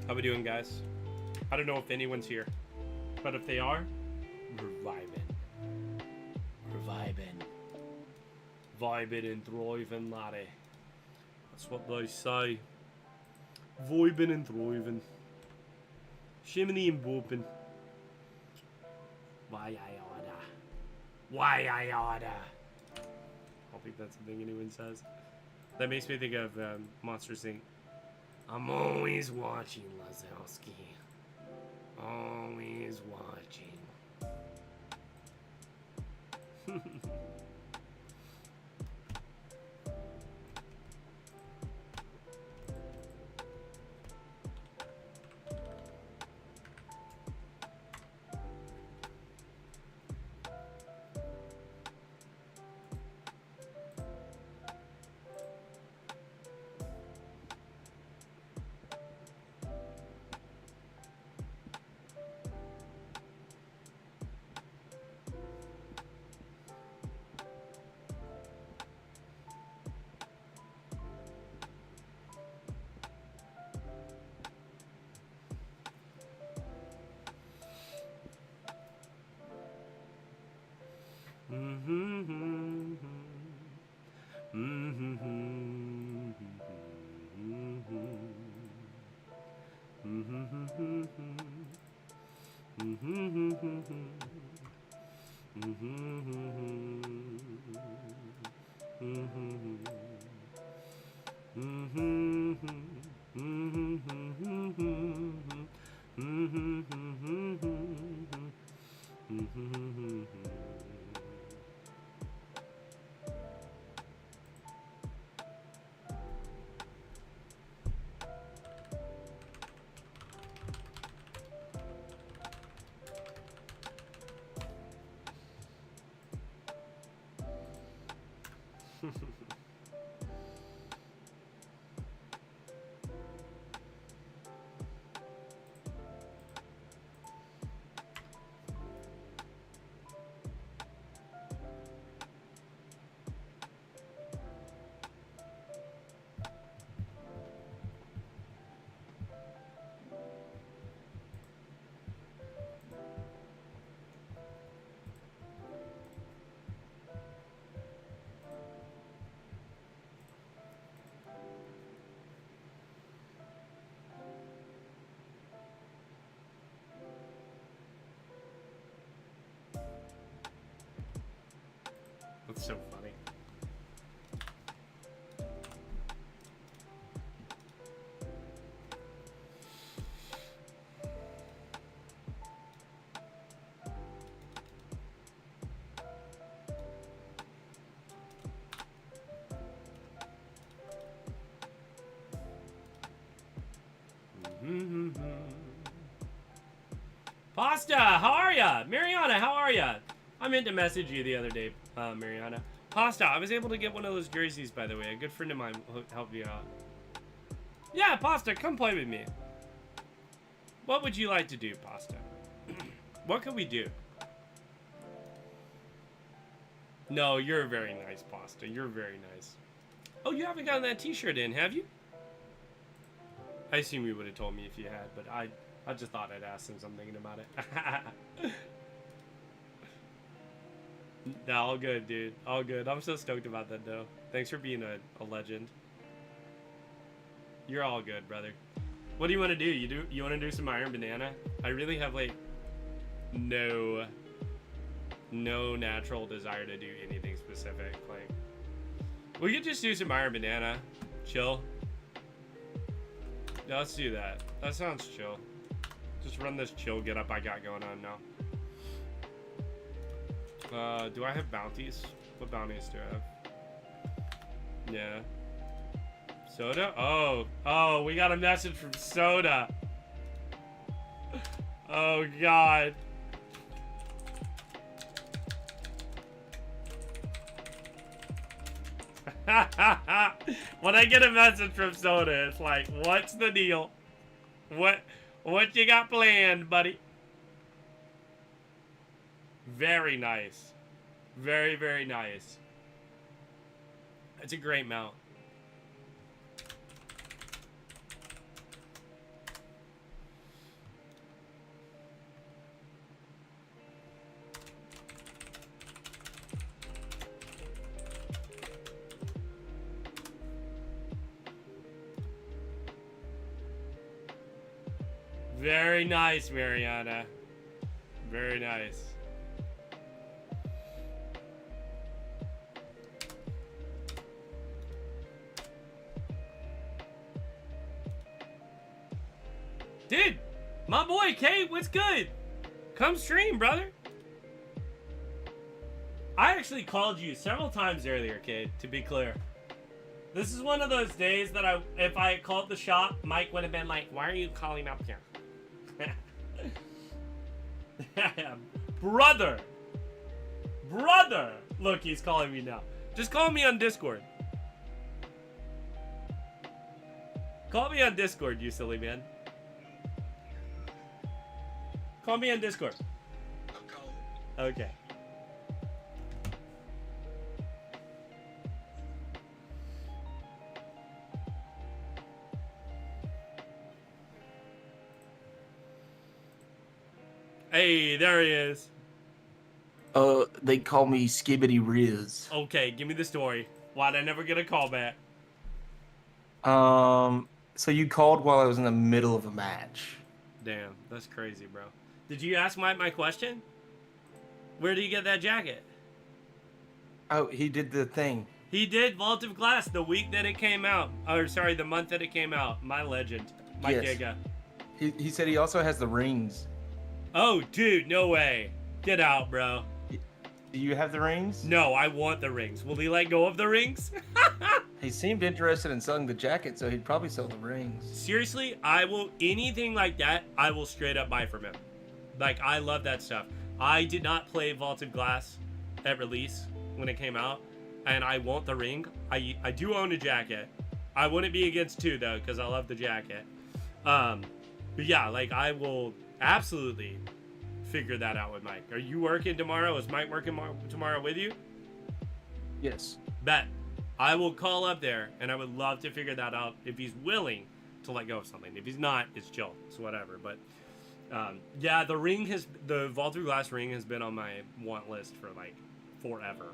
How we doing, guys? I don't know if anyone's here, but if they are, we're vibing. We're vibing. Vibing and thriving, laddie. That's what they say. Vibing and thriving. Shimmy and booping. Why I order? Why I order? I don't think that's something anyone says. That makes me think of Monsters Inc. I'm always watching, Lazowski. Always watching. That's so funny. Pasta, how are ya? Mariana, how are ya? I meant to message you the other day, Mariana. Pasta, I was able to get one of those jerseys, by the way. A good friend of mine will help you out. Yeah, Pasta, come play with me. What would you like to do, Pasta? What can we do? No, you're very nice, Pasta. You're very nice. Oh, you haven't gotten that t-shirt in, have you? I assume you would have told me if you had, but I just thought I'd ask since I'm thinking about it. No, all good, dude. All good. I'm so stoked about that, though. Thanks for being a legend. You're all good, brother. What do you want to do? You want to do some Iron Banana? I really have, like, no natural desire to do anything specific. Like, we could just do some Iron Banana. Chill. Yeah, let's do that. That sounds chill. Just run this chill get up I got going on now. Do I have bounties? What bounties do I have? Yeah. Soda? Oh, we got a message from Soda. Oh, God. When I get a message from Soda, it's like, what's the deal? What you got planned, buddy? Very nice. Very, very nice. It's a great mount. Very nice, Mariana. Very nice. Dude, my boy Kate, what's good? Come stream, brother. I actually called you several times earlier, Kate, to be clear. This is one of those days that if I called the shop, Mike would have been like, why are you calling up here? Brother! Brother! Look, he's calling me now. Just call me on Discord. Call me on Discord, you silly man. Call me on Discord. Okay. Hey, there he is. They call me Skibbity Riz. Okay, give me the story. Why'd I never get a call back? So you called while I was in the middle of a match. Damn, that's crazy, bro. Did you ask my question? Where did you get that jacket? Oh, he did the thing. He did Vault of Glass the week that it came out. Or, sorry, the month that it came out. My legend. My Giga. He said he also has the rings. Oh, dude, no way. Get out, bro. Do you have the rings? No, I want the rings. Will he let go of the rings? He seemed interested in selling the jacket, so he'd probably sell the rings. Seriously, I will, anything like that, I will straight up buy from him. Like, I love that stuff. I did not play Vaulted Glass at release when it came out, and I want the ring. I do own a jacket. I wouldn't be against two, though, because I love the jacket. But yeah, like, I will absolutely figure that out with Mike. Are you working tomorrow? Is Mike working tomorrow with you? Yes. Bet. I will call up there, and I would love to figure that out if he's willing to let go of something. If he's not, it's chill. It's whatever. But yeah, the Vaulted Glass ring has been on my want list for like forever.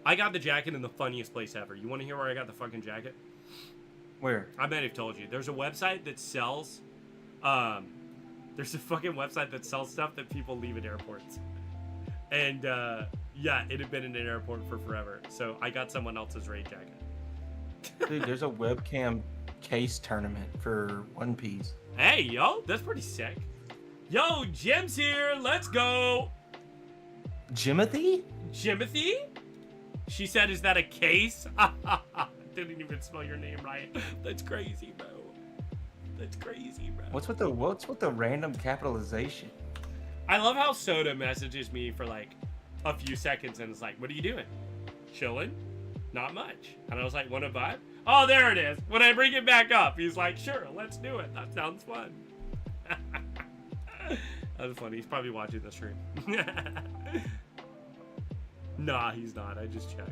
I got the jacket in the funniest place ever. You want to hear where I got the fucking jacket? Where? I might have told you. There's a website that sells there's a fucking website that sells stuff that people leave at airports. And yeah, it had been in an airport for forever. So I got someone else's raid jacket. Dude, there's a webcam case tournament for One Piece. Hey, yo, that's pretty sick. Yo, Jim's here. Let's go. Jimothy? Jimothy? She said, is that a case? Didn't even spell your name right. That's crazy, bro. That's crazy, bro. What's with the random capitalization? I love how Soda messages me for like a few seconds and is like, what are you doing? Chilling? Not much. And I was like, wanna vibe? Oh, there it is. When I bring it back up, he's like, sure, let's do it. That sounds fun. That was funny. He's probably watching the stream. Nah, he's not. I just checked.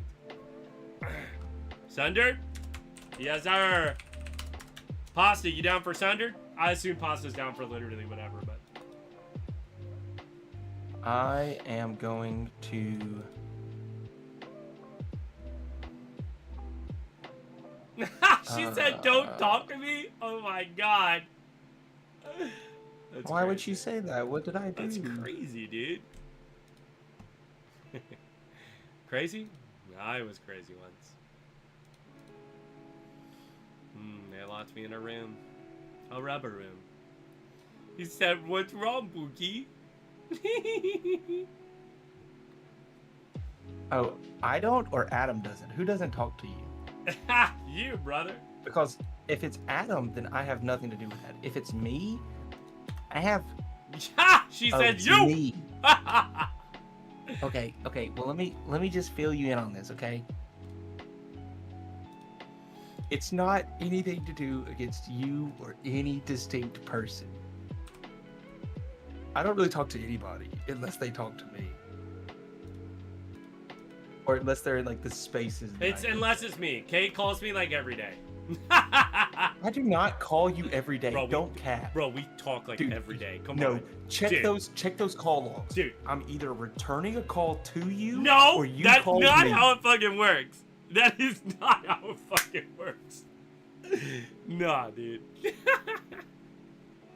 Sundered? Yes, sir. Pasta, you down for Sundered? I assume Pasta's down for literally whatever, but... I am going to... She said, don't talk to me? Oh my god. Why would she say that? What did I do? That's crazy, dude. Crazy? I was crazy once. They locked me in a room. A rubber room. He said, what's wrong, Pookie? Oh, I don't or Adam doesn't? Who doesn't talk to you? You, brother. Because if it's Adam, then I have nothing to do with that. If it's me, I have... She said you! Me. Okay, well let me just fill you in on this, okay? It's not anything to do against you or any distinct person. I don't really talk to anybody unless they talk to me. Or unless they're in like the spaces. Unless it's me. Kate calls me like every day. I do not call you every day. Bro, don't cap. Bro, we talk like every day. Come on. No, check those call logs. Dude. I'm either returning a call to you or you that's call not me. how it fucking works. That is not how it fucking works. Nah, dude.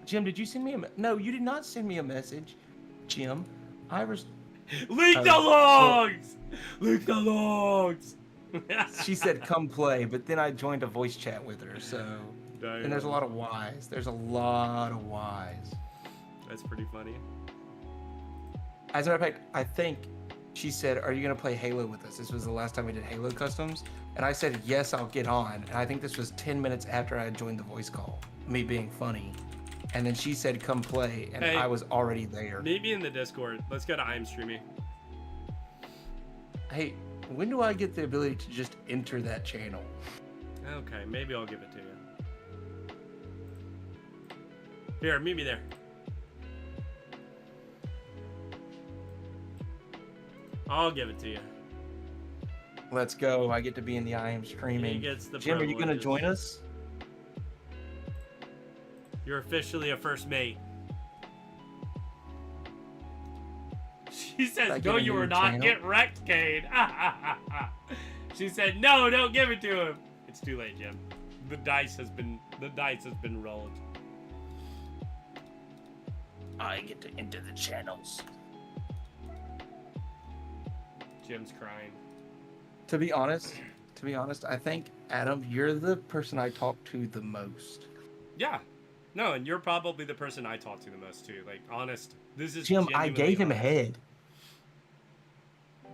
Jim, did you send me a No, you did not send me a message, Jim. Leak the Oh, logs! Leak the logs! she said come play, but then I joined a voice chat with her, so... Damn. And there's a lot of whys. There's a lot of whys. That's pretty funny. As a matter of fact, I think she said, are you going to play Halo with us? This was the last time we did Halo customs. And I said, yes, I'll get on. And I think this was 10 minutes after I had joined the voice call, me being funny. And then she said, come play. And Hey, I was already there. Meet me in the Discord. Let's go to I'm streaming. Hey, when do I get the ability to just enter that channel? Okay, maybe I'll give it to you. Here, meet me there. I'll give it to you. Let's go. I get to be in the I am streaming. He gets the Jim, are you going to privileges. join us? You're officially a first mate. She says, I get no, a you new are not. channel? Get wrecked, Cade. She said, no, don't give it to him. It's too late, Jim. The dice has been rolled. I get to enter the channels. Jim's crying. To be honest, I think, Adam, you're the person I talk to the most. Yeah. No, and you're probably the person I talk to the most too. Like, honest. This is Jim, I genuinely gave him honest. head.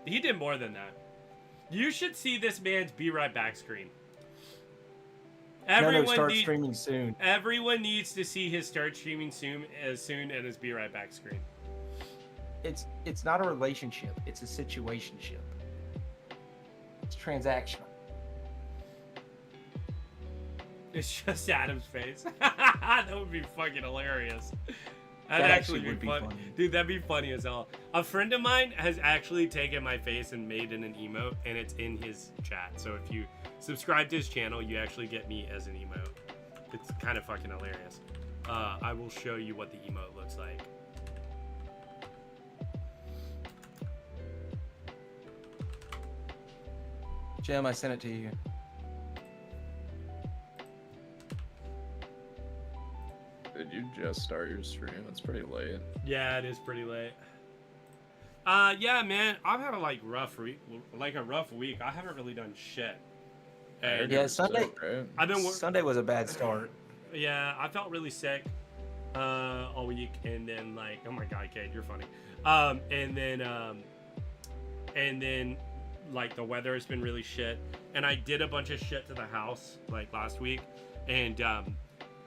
He did more than that. You should see this man's Be Right Back screen. No, start streaming soon. Everyone needs to see his start streaming soon as his Be Right Back screen. It's not a relationship. It's a situationship. It's transactional. It's just Adam's face. That would be fucking hilarious. That'd actually would be be funny. funny. Dude, that'd be funny as hell. A friend of mine has actually taken my face and made it an emote, and it's in his chat. So if you subscribe to his channel, you actually get me as an emote. It's kind of fucking hilarious. I will show you what the emote looks like. Jim, I sent it to you. Did you just start your stream? It's pretty late. Yeah, it is pretty late. Yeah, man, I've had a rough week. I haven't really done shit. And Yeah, Sunday. Right? I've been Sunday was a bad start. Yeah, I felt really sick all week, and then oh my god, Kate, you're funny. And then the weather has been really shit, and I did a bunch of shit to the house last week, and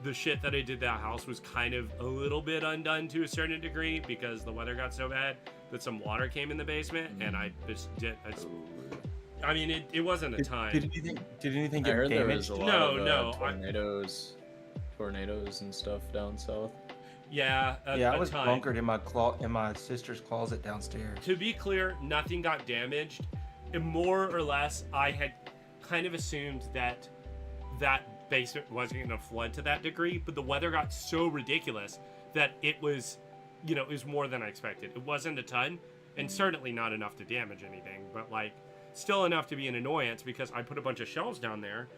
the shit that I did to the house was kind of a little bit undone to a certain degree because the weather got so bad that some water came in the basement, and I just did. I mean, it wasn't a ton. Did anything I get heard there was damaged? a lot No, of tornadoes and stuff down south. Yeah, I was ton. bunkered in my sister's closet downstairs. To be clear, nothing got damaged. And more or less, I had kind of assumed that basement wasn't going to flood to that degree, but the weather got so ridiculous that it was, it was more than I expected. It wasn't a ton, and certainly not enough to damage anything, but still enough to be an annoyance because I put a bunch of shelves down there,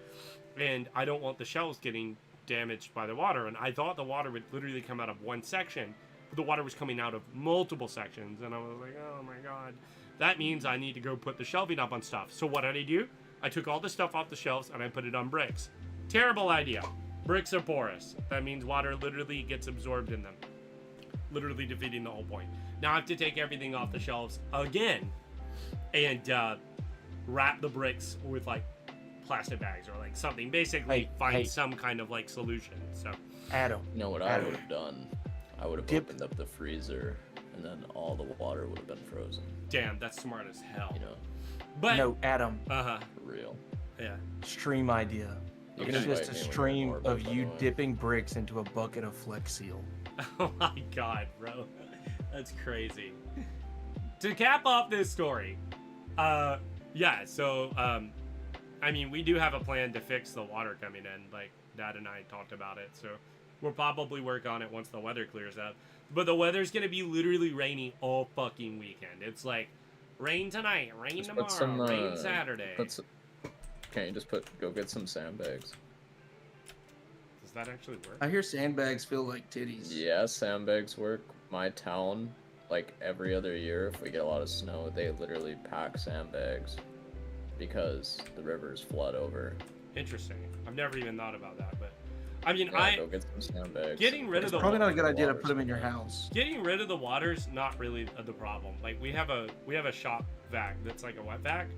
and I don't want the shelves getting damaged by the water. And I thought the water would literally come out of one section, but the water was coming out of multiple sections, and I was like, oh my god. That means I need to go put the shelving up on stuff. So what did I do? I took all the stuff off the shelves and I put it on bricks. Terrible idea. Bricks are porous. That means water literally gets absorbed in them. Literally defeating the whole point. Now I have to take everything off the shelves again and wrap the bricks with plastic bags or something. Basically find some kind of solution. So Adam. You know what I would have done? I would have opened up the freezer, and then all the water would have been frozen. damn, that's smart as hell. You know, But No, Adam. for real. Yeah. Stream idea. You It's can just invite a me when you're stream more, of by you the way. dipping bricks into a bucket of Flex Seal. Oh my god, bro. That's crazy. To cap off this story, I mean, we do have a plan to fix the water coming in. Dad and I talked about it, so we'll probably work on it once the weather clears up. But the weather's gonna be literally rainy all fucking weekend. It's rain tonight, rain Just tomorrow, put some, rain Saturday. Can't you just go get some sandbags? Does that actually work? I hear sandbags feel like titties. Yeah, sandbags work. My town, like every other year, if we get a lot of snow, they literally pack sandbags because the rivers flood over. Interesting. I've never even thought about that, but I mean, Yeah, go get some sandbags. getting rid of It's the probably not a good idea to water's put them in your coming. house. getting rid of the water's not really the problem. Like we have a shop vac that's like a wet vac,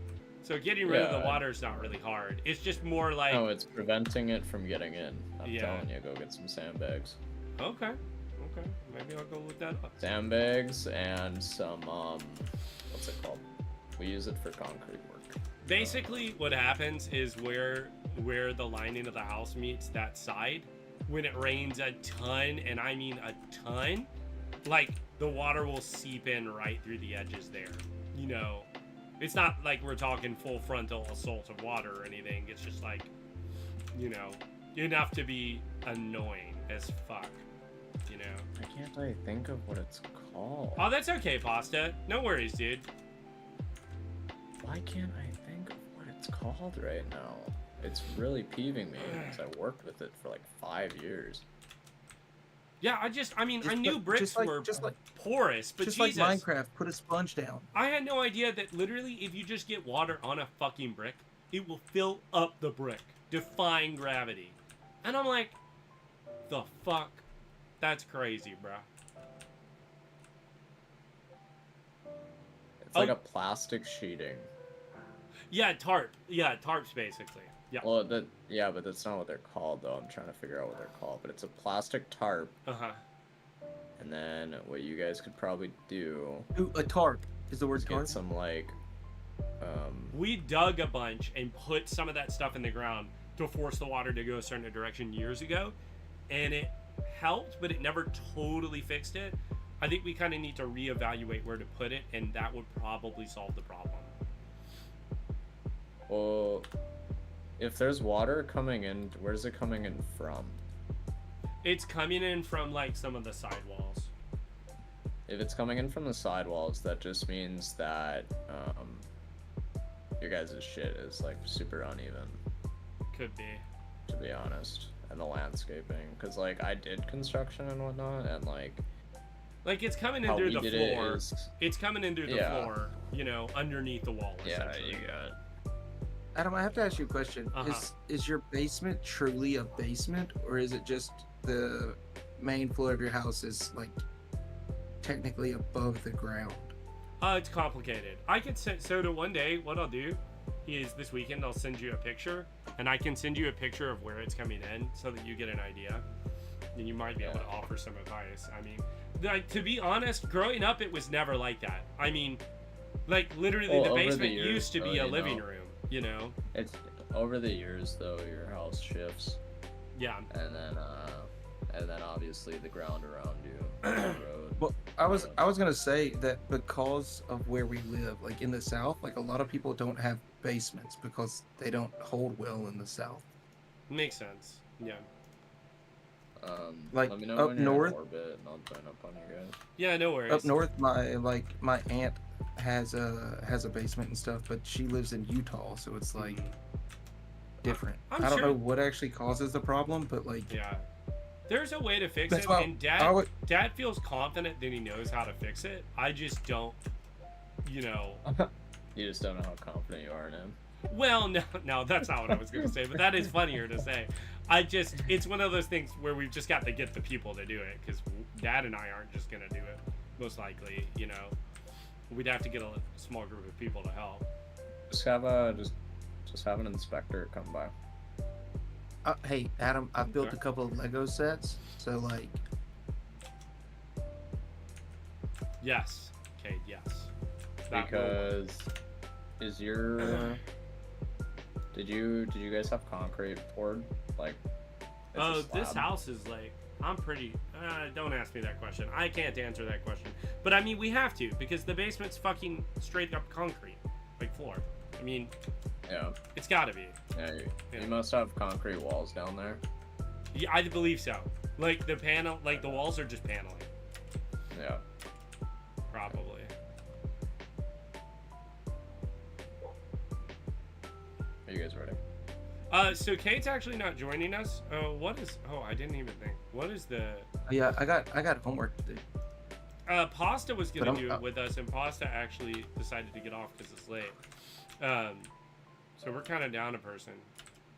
so getting rid of the Yeah. water's not really hard. It's just more like No, it's preventing it from getting in. I'm Yeah. telling you, go get some sandbags. okay, maybe I'll go look that up. Sandbags and some what's it called? We use it for concrete work. Basically, what happens is where the lining of the house meets that side, when it rains a ton, and I mean a ton, like the water will seep in right through the edges there. You know, it's not like we're talking full frontal assault of water or anything. It's just like, you know, enough to be annoying as fuck. You know. I can't really think of what it's called. Oh, that's okay, Pasta. No worries, dude. Why can't I think of what it's called right now? It's really peeving me because I worked with it for like 5 years. Yeah, I mean, I knew bricks were porous, but Just Jesus. like Minecraft, put a sponge down. I had no idea that literally if you just get water on a fucking brick, it will fill up the brick, defying gravity. And I'm like, the fuck? That's crazy, bruh. It's like a plastic sheeting. Yeah, tarp. Yeah, tarps basically. Yeah. Well, but that's not what they're called though. I'm trying to figure out what they're called. But it's a plastic tarp. Uh-huh. And then what you guys could probably do Ooh, a tarp is the word is tarp. get some like We dug a bunch and put some of that stuff in the ground to force the water to go a certain direction years ago, and it helped, but it never totally fixed it. I think we kind of need to reevaluate where to put it, and that would probably solve the problem. well, if there's water coming in, where's it coming in from? It's coming in from like some of the sidewalls. If it's coming in from the sidewalls, that just means that your guys' shit is like super uneven, Could be. to be honest, and the landscaping. Cause like I did construction and whatnot, and like Like it's coming in how through we the did floor. it is It's coming in through the Yeah. floor, you know, underneath the wall. yeah, essentially. you got. Adam, I have to ask you a question. Uh-huh. Is your basement truly a basement, or is it just the main floor of your house is like technically above the ground? It's complicated. I could send so to one day. What I'll do is this weekend I'll send you a picture, and I can send you a picture of where it's coming in, so that you get an idea, and you might be able to offer some advice. I mean, like to be honest, growing up it was never like that. I mean, like literally Well, the over the basement years, used to be though, a you living know. room. You know? It's over the years though, your house shifts, Yeah. and then obviously the ground around you, the road. Well, I was gonna say that because of where we live, like in the South, like a lot of people don't have basements because they don't hold well in the South. Makes sense. Yeah. Like, Let me know up when you're north- in orbit, and I'll join up on you guys. Yeah. No worries. Up north, my aunt has a basement and stuff, but she lives in Utah, so it's like different. I'm I don't sure- know what actually causes the problem, but like Yeah. There's a way to fix That's it, why and I would- Dad feels confident that he knows how to fix it. I just don't, you know. You just don't know how confident you are in him. Well, no, that's not what I was gonna say, but that is funnier to say. It's one of those things where we've just got to get the people to do it, because Dad and I aren't just gonna do it. Most likely, you know, we'd have to get a small group of people to help. Just have an inspector come by. hey Adam, I've built Okay. a couple of Lego sets, so like Yes. Okay. Yes. That will work. Because is your did you guys have concrete poured like? it's a Oh, this slab? house is like, I'm pretty. Don't ask me that question. I can't answer that question. But I mean, we have to, because the basement's fucking straight up concrete, like floor. I mean, Yeah, it's gotta be. yeah. Yeah. You must have concrete walls down there. Yeah, I believe so. Like the panel, like the walls are just paneling, Yeah. probably. Are you guys ready? So Kate's actually not joining us. What is? Oh, I didn't even think. What is the? Yeah, I got homework to do. Pasta was But gonna I'm- do it with us, and Pasta actually decided to get off because it's late. So we're kind of down a person,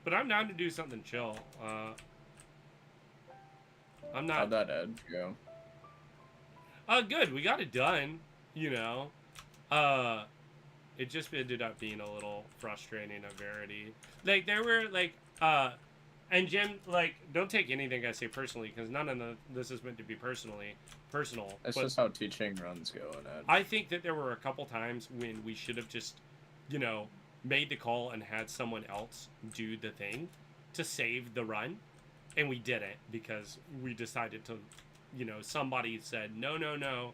but I'm down to do something chill. I'm not. How'd that Edge go? Good. We got it done. You know. It just ended up being a little frustrating at Verity. Like there were like and Jim, like, don't take anything I say personally, because none of this is meant to be personal. It's but just how teaching runs go in Edge. I think that there were a couple times when we should have just, you know, made the call and had someone else do the thing to save the run, and we didn't because we decided to, you know, somebody said no,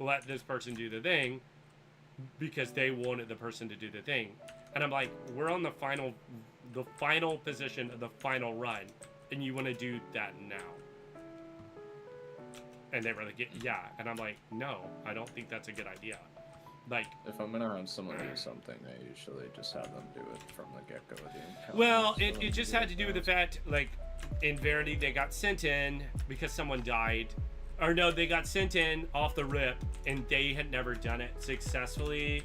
let this person do the thing because they wanted the person to do the thing, and I'm like, we're on the final position of the final run, and you want to do that now? And they were like, yeah. And I'm like, no, I don't think that's a good idea. Like, if I'm gonna have someone do something, I usually just have them do it from the get-go of the encounter. well, so it just had to do with the fact, like, in Verity, they got sent in because someone died. Or no, they got sent in off the rip, and they had never done it successfully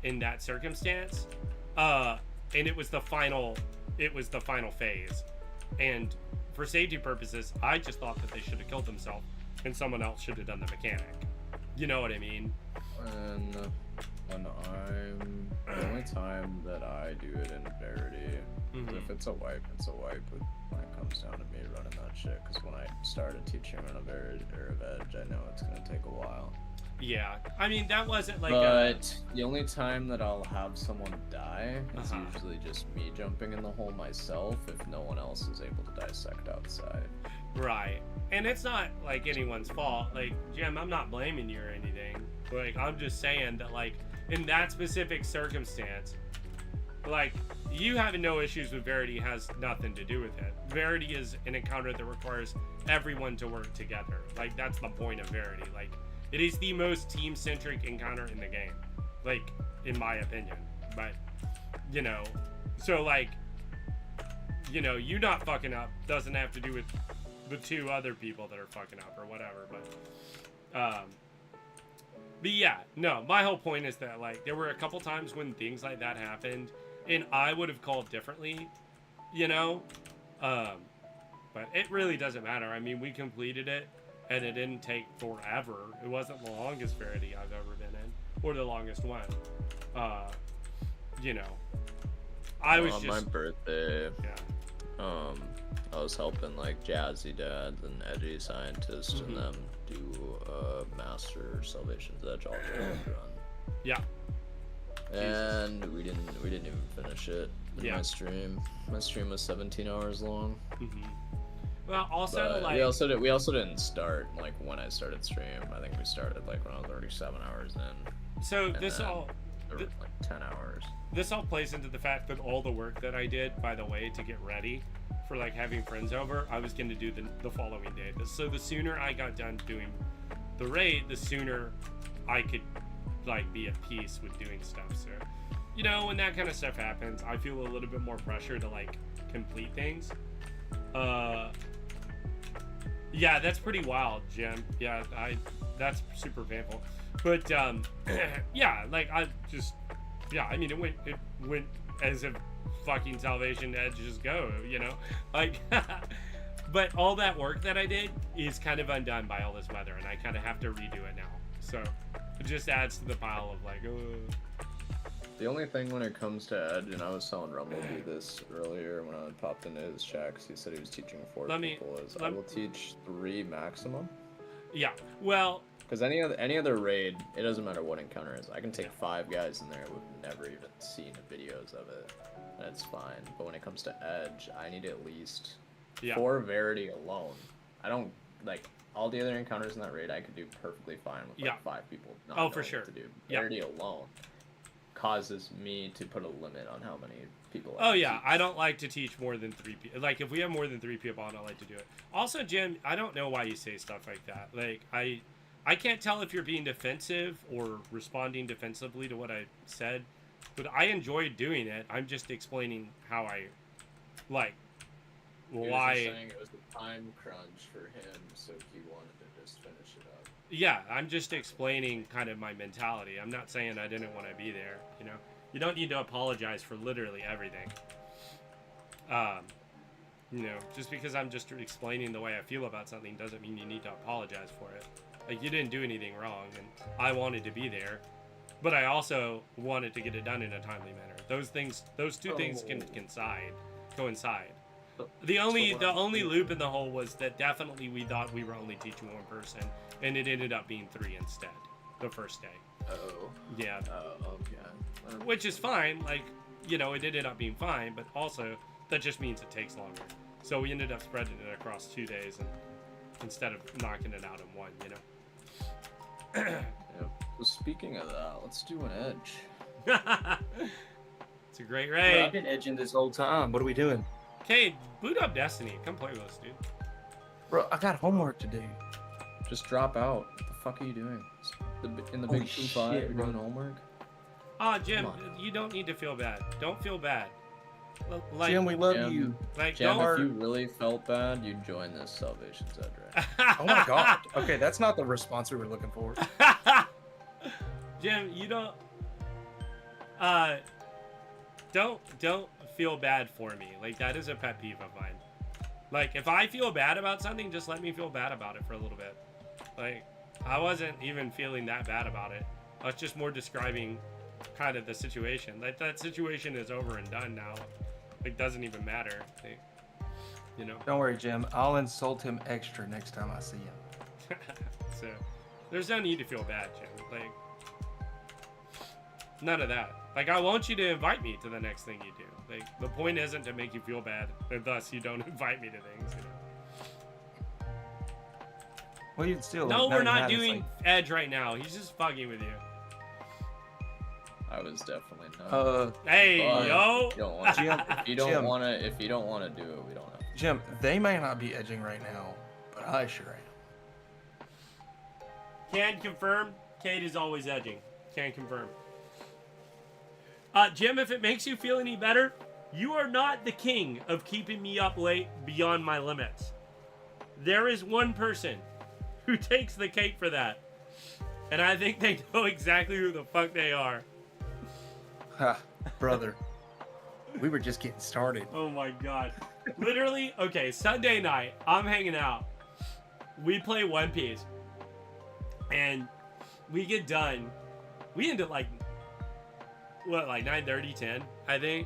in that circumstance. And it was the final phase. And for safety purposes, I just thought that they should have killed themselves, and someone else should have done the mechanic. You know what I mean? And the only time that I do it in Verity, if it's a wipe, it's a wipe. When it comes down to me running that shit, because when I started teaching on a Verity or a Edge, I know it's gonna take a while. Yeah, I mean, that wasn't like But the only time that I'll have someone die is Uh-huh. usually just me jumping in the hole myself if no one else is able to dissect outside. right. And it's not like anyone's fault. Like, Jim, I'm not blaming you or anything. Like, I'm just saying that, like, in that specific circumstance, like, you having no issues with Verity has nothing to do with it. Verity is an encounter that requires everyone to work together. Like, that's the point of Verity. Like, it is the most team-centric encounter in the game, like, in my opinion. But, you know, so, like, you know, you not fucking up doesn't have to do with the two other people that are fucking up or whatever. But yeah, no, my whole point is that, like, there were a couple times when things like that happened, and I would have called differently, you know? But it really doesn't matter. I mean, we completed it, and it didn't take forever. It wasn't the longest Verity I've ever been in, or the longest one. You know, I was on just... my birthday, Yeah. I was helping like Jazzy Dads and Edgy Scientist and them do Master Salvation's Edge Ultra run. Yeah. And we didn't even finish it in Yeah. my stream. My stream was 17 hours long. Well, also, But like... we also didn't start like when I started stream. I think we started like when I was already 7 hours in. So And this then all... there was like 10 hours. This all plays into the fact that all the work that I did, by the way, to get ready for, like, having friends over, I was going to do the following day. So the sooner I got done doing the raid, the sooner I could, like, be at peace with doing stuff. So, you know, when that kind of stuff happens, I feel a little bit more pressure to, like, complete things. Yeah, that's pretty wild, Jim. Yeah, that's super painful. But, yeah, like, I mean, it went as if fucking Salvation Edges go, you know? Like, but all that work that I did is kind of undone by all this weather, and I kind of have to redo it now. So, it just adds to the pile of, like, The only thing when it comes to Edge, and I was telling Rumblebee this earlier when I popped into his chat, 'cause he said he was teaching four people, is I will teach 3 maximum. Yeah, well... Because any other raid, it doesn't matter what encounter it is. I can take 5 guys in there who've never even seen videos of it. That's fine. But when it comes to Edge, I need at least 4 Verity alone. I don't, like, all the other encounters in that raid I could do perfectly fine with like 5 people not knowing for sure. what to do. Verity alone causes me to put a limit on how many people I teach. I don't like to teach more than 3 people. Like, if we have more than 3 people, I don't like to do it. Also, Jim, I don't know why you say stuff like that. Like, I can't tell if you're being defensive or responding defensively to what I said, but I enjoyed doing it. I'm just explaining how I Like, He was why? just saying it was a time crunch for him, so he wanted to just finish it up. Yeah, I'm just explaining kind of my mentality. I'm not saying I didn't want to be there, you know? You don't need to apologize for literally everything. You know, just because I'm just explaining the way I feel about something doesn't mean you need to apologize for it. Like, you didn't do anything wrong, and I wanted to be there, but I also wanted to get it done in a timely manner. Those two things can coincide. The only loop in the hole was that definitely we thought we were only teaching one person, and it ended up being 3 instead, the first day. Oh. Yeah. Oh, okay. Which is fine, like, you know, it ended up being fine, but also that just means it takes longer. So we ended up spreading it across 2 days, and instead of knocking it out in one, you know. Yep. Well, speaking of that, let's do an edge. It's a great Bro, raid. I've been edging this whole time. What are we doing? Okay, boot up Destiny. Come play with us, dude. Bro, I got homework to do. Just drop out. What the fuck are you doing? In the Holy big 2-5, you're shit, bro. doing homework? Ah, Jim, Come on. you don't need to feel bad. Don't feel bad. Like, Jim, we love Jim. you. like, Jam, don't. if you really felt bad, you'd join this Salvation's Edge raid. Oh my god. Okay, that's not the response we were looking for. Jim, you don't feel bad for me. Like, that is a pet peeve of mine. Like, if I feel bad about something, just let me feel bad about it for a little bit. Like, I wasn't even feeling that bad about it. I was just more describing kind of the situation. Like, that situation is over and done now. Like, doesn't even matter. Like, you know. Don't worry, Jim. I'll insult him extra next time I see him. So, there's no need to feel bad, Jim. Like, none of that. Like, I want you to invite me to the next thing you do. Like, the point isn't to make you feel bad, and thus you don't invite me to things, you know. Well, you'd still. No, like, we're not 99, it's doing Edge right now. He's just fucking with you. I was definitely not. Hey, But yo! if you don't Jim. want to, if you don't want to do it, we don't have to. Jim, they may not be edging right now, but I sure am. Can confirm, Kate is always edging. Can confirm. Jim, if it makes you feel any better, you are not the king of keeping me up late beyond my limits. There is one person who takes the cake for that. And I think they know exactly who the fuck they are. Ha, brother. We were just getting started. Oh my god. Literally, okay, Sunday night, I'm hanging out. We play One Piece. And we get done. We end at like, what, like 9:30, 10, I think?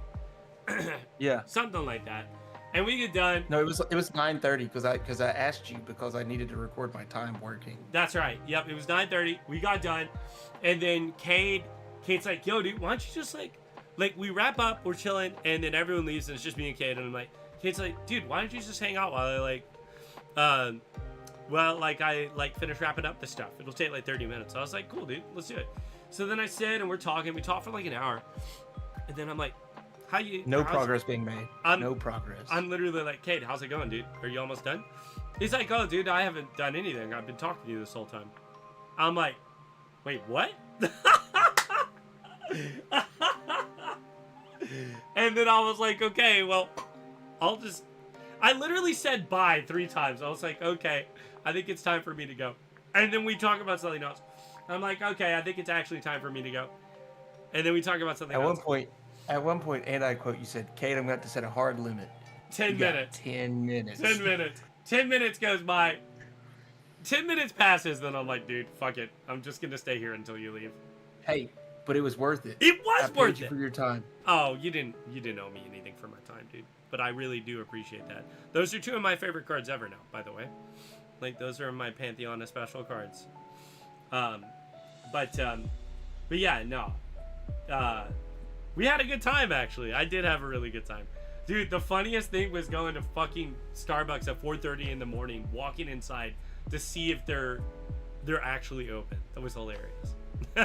Yeah. Something like that. And we get done. No, it was 9:30 because I asked you because I needed to record my time working. That's right. Yep, it was 9:30. We got done. And then Kate's like, yo, dude, why don't you just like we wrap up, we're chilling, and then everyone leaves, and it's just me and Kate. And I'm like, Kate's like, dude, why don't you just hang out while I I finish wrapping up this stuff. It'll take like 30 minutes. So I was like, cool, dude, let's do it. So then I sit and we're talking. We talk for like an hour. And then I'm like, No progress being made. No progress. I'm literally like, Kate, how's it going, dude? Are you almost done? He's like, oh, dude, I haven't done anything. I've been talking to you this whole time. I'm like, wait, what? And then I was like, okay, well, I literally said bye 3 times. I was like, okay, I think it's time for me to go. And then we talk about something else. I'm like, okay, I think it's actually time for me to go. And then we talk about something else. At one point, and I quote, you said, Kate, I'm going to have to set a hard limit. 10 minutes. 10 minutes. 10 minutes. 10 minutes goes by. 10 minutes passes, then I'm like, dude, fuck it. I'm just going to stay here until you leave. Hey, but it was worth it. It was I paid worth you it. for your time. Oh, you didn't owe me anything for my time, dude. But I really do appreciate that. Those are 2 of my favorite cards ever now, by the way. Like, those are my Pantheon of special cards. But yeah, no. We had a good time, actually. I did have a really good time. Dude, the funniest thing was going to fucking Starbucks at 4:30 in the morning, walking inside to see if they're actually open. That was hilarious. Oh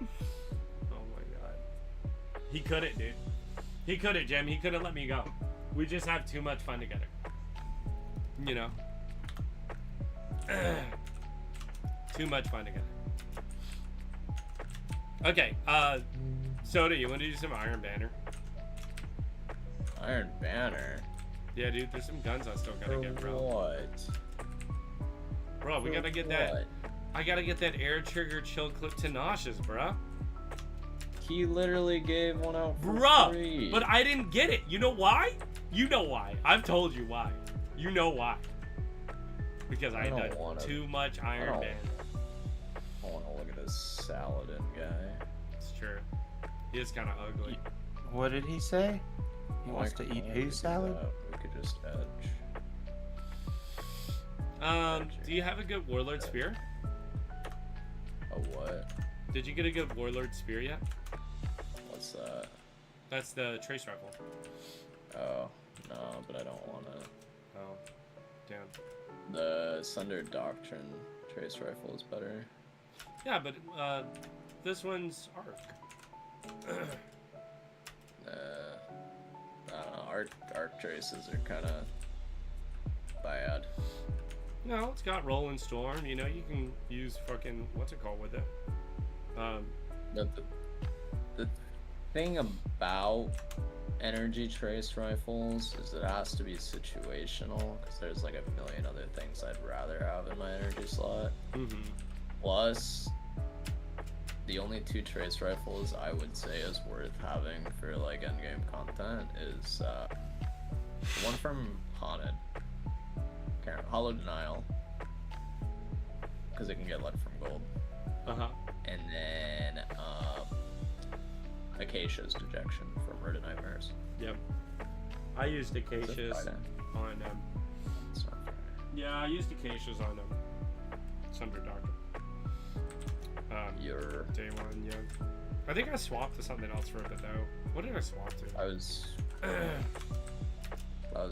my god. He couldn't, dude. He couldn't, Jim. He couldn't let me go. We just have too much fun together. You know? Too much fun together. Okay, Soda, you want to do some Iron Banner? Iron Banner. Yeah, dude, there's some guns I still gotta get, bro. What? Bro, we gotta get that. I gotta get that air trigger chill clip tenacious, bro. He literally gave one out for free. But I didn't get it. You know why? You know why. I've told you why. You know why. Because I done too much Iron Man. I want to look at this Saladin guy. It's true. He is kind of ugly. What did he say? He wants to eat whose salad? We could just edge. Do you have a good Warlord Spear? A what? Did you get a good Warlord Spear yet? What's that? That's the trace rifle. Oh, no, but I don't want it. Oh, damn. The Sunder Doctrine trace rifle is better. Yeah, but this one's arc. I don't know. Arc traces are kind of bad. No, it's got Rolling Storm. You know, you can use fucking what's it called with it. The thing about energy trace rifles is it has to be situational because there's like a million other things I'd rather have in my energy slot. Plus, the only 2 trace rifles I would say is worth having for like endgame content is the one from Haunted, Hollow Denial, because it can get lead from gold. And then Acacia's Dejection from Murder Nightmares. Yep. I used Acacia's on yeah, I used Acacia's on Sunder Doctor. Your day one, yeah. I think I swapped to something else for a bit though. What did I swap to? I was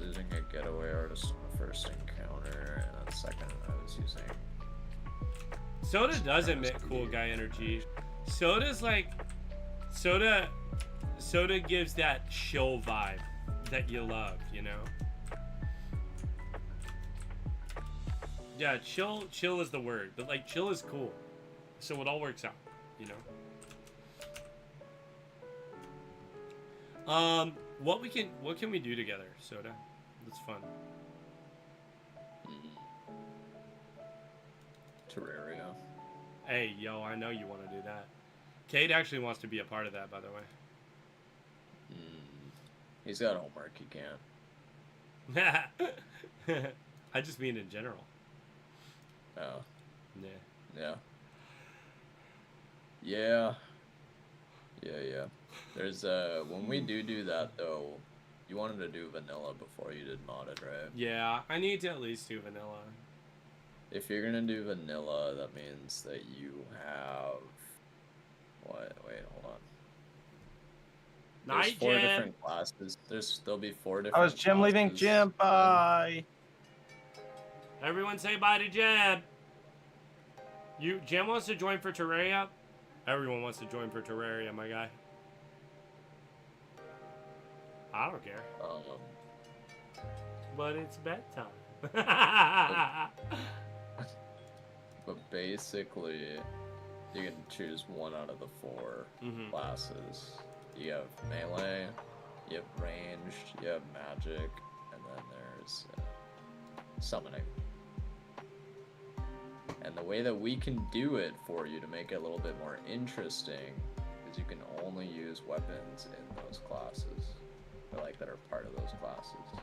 using a Getaway Artist on the first encounter, and then second I was using. Soda does emit cool guy energy. Soda's like Soda gives that chill vibe that you love, you know? Yeah, chill is the word, but like chill is cool. So it all works out, you know? What can we do together, Soda? That's fun. Terraria. Hey, yo, I know you want to do that. Cade actually wants to be a part of that, by the way. He's got homework, he can't. I just mean in general. Oh. Yeah. Yeah. There's when we do that though, you wanted to do vanilla before you did modded, right? Yeah, I need to at least do vanilla. If you're gonna do vanilla, that means that you have what? Wait, hold on. There's 4 different classes. There'll be 4 different. I was Jim classes. leaving. Jim, bye. Everyone say bye to Jim. Jim wants to join for Terraria. Everyone wants to join for Terraria, my guy. I don't care. But it's bedtime. But basically, you can choose 1 out of the 4 classes. You have melee, you have ranged, you have magic, and then there's summoning. And the way that we can do it for you to make it a little bit more interesting is you can only use weapons in those classes, or like that are part of those classes.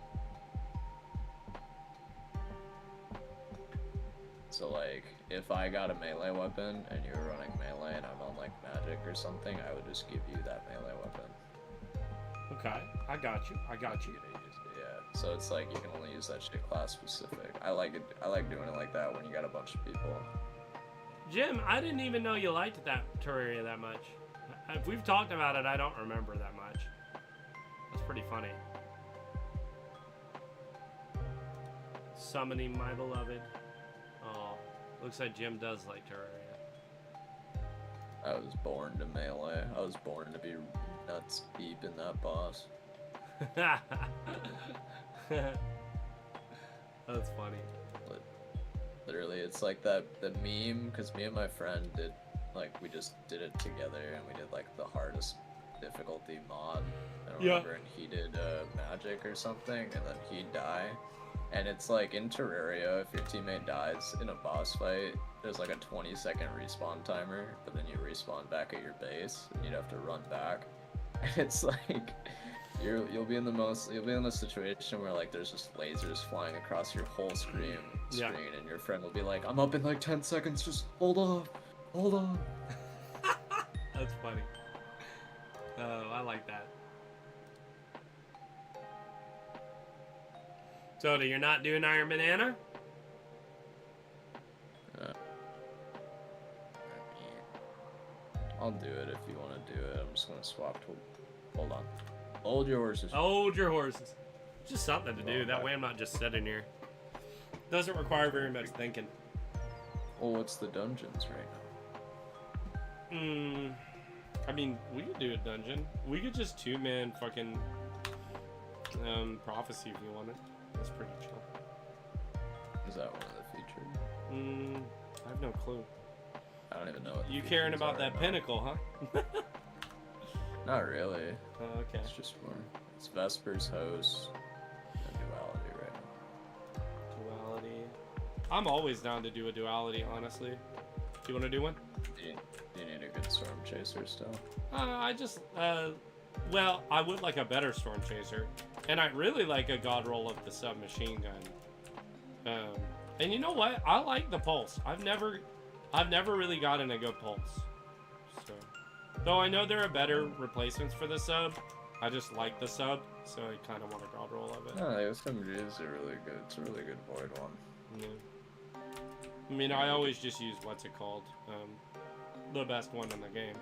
So like, if I got a melee weapon and you were running melee and I'm on like magic or something, I would just give you that melee weapon. Okay, I got you. Yeah, so it's like you can only use that shit class specific. I like doing it like that when you got a bunch of people. Jim, I didn't even know you liked that Terraria that much. If we've talked about it, I don't remember that much. That's pretty funny. Summoning my beloved. Oh, looks like Jim does like Terraria. I was born to melee. I was born to be nuts deep in that boss. That's funny. Literally, it's like the meme, because me and my friend did, like, we just did it together, and we did, like, the hardest difficulty mod. I don't Yeah. remember, and he did magic or something, and then he'd die. And it's like in Terraria, if your teammate dies in a boss fight, there's like a 20-second respawn timer, but then you respawn back at your base, and you'd have to run back. And it's like you'll be in the situation where like there's just lasers flying across your whole screen, and your friend will be like, "I'm up in like 10 seconds, just hold on." That's funny. Oh, I like that. Soda, you're not doing Iron Banana? I'll do it if you want to do it. I'm just gonna swap to. Hold on. Hold your horses. Hold your horses. Just something to do. That way I'm not just sitting here. Doesn't require very much thinking. Well, what's the dungeons right now? I mean, we could do a dungeon. We could just two-man fucking prophecy if you wanted. That's pretty chill. Is that one of the features? I have no clue. I don't even know what You caring about that pinnacle, huh? Not really. Oh, okay. It's just more. It's Vesper's host and duality right now. Duality. I'm always down to do a duality, honestly. Do you want to do one? Do you need a good storm chaser still? Well, I would like a better storm chaser, and I really like a god roll of the submachine gun. And you know what? I like the pulse. I've never really gotten a good pulse. So, though I know there are better replacements for the sub, I just like the sub, so I kind of want a god roll of it. No, the SMGs are really good. It's a really good void one. Yeah. I mean, I always just use what's it called, the best one in the game,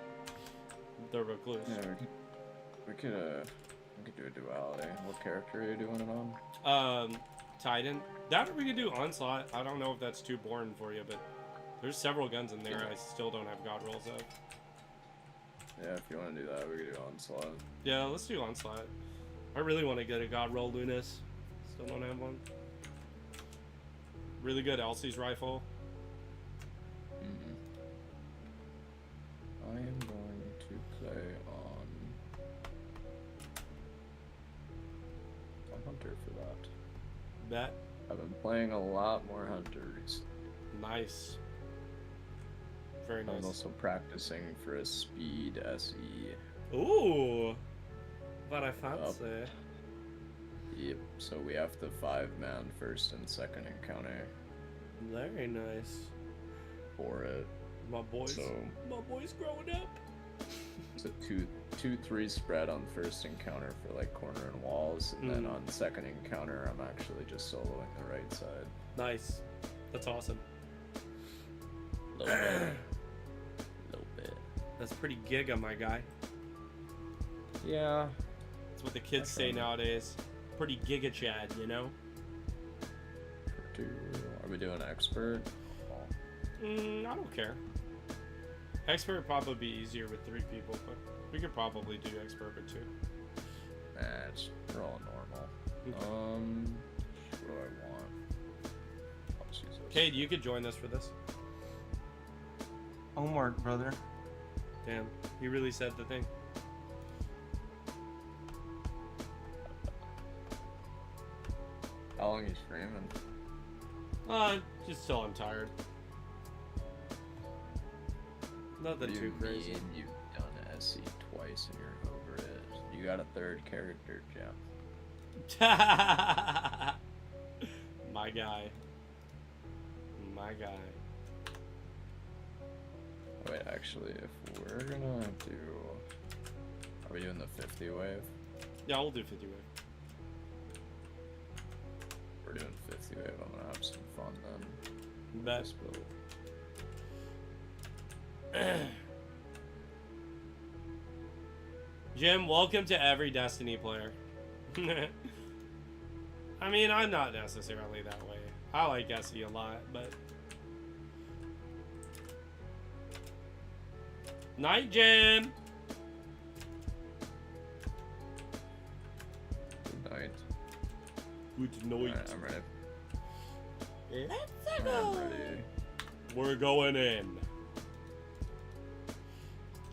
the recluse. Yeah, we could do a duality. What character are you doing it on? Titan. That we could do onslaught. I don't know if that's too boring for you, but there's several guns in there I still don't have god rolls of. Yeah, if you want to do that, we could do onslaught. Yeah, let's do onslaught. I really want to get a god roll Lunas. Still don't have one. Really good Elsie's rifle. I am going to play on a hunter for that. Bet. I've been playing a lot more hunters. Nice. Very nice. I'm also practicing for a speed SE. Ooh. But I fancy. Yep, so we have the 5-man first and second encounter Very nice. for it. My boys growing up. It's a 2-3 spread on first encounter for like corner and walls, and then on second encounter I'm actually just soloing the right side. Nice. That's awesome. Little bit. That's pretty giga, my guy. Yeah. That's what the kids say nowadays. Pretty giga Chad, you know? Are we doing expert? I don't care. Expert would probably be easier with 3 people, but we could probably do expert with 2. We're all normal. What do I want? Oh, Jesus. Cade, you could join us for this. Homework, brother. Damn, he really said the thing. How long are you streaming? Just till I'm tired. Nothing too crazy. You've done SC twice and you're over it. You got a 3rd character, Jeff. My guy. My guy. Wait, actually, if we're gonna do... Are we doing the 50 wave? Yeah, we'll do 50 wave. We're doing 50 wave, I'm gonna have some fun then. Bet. Jim, welcome to every Destiny player. I mean, I'm not necessarily that way. I like SE a lot, but... Night, Jim! Good night. Good night. Alright, I'm ready. Let's go! I'm ready. We're going in.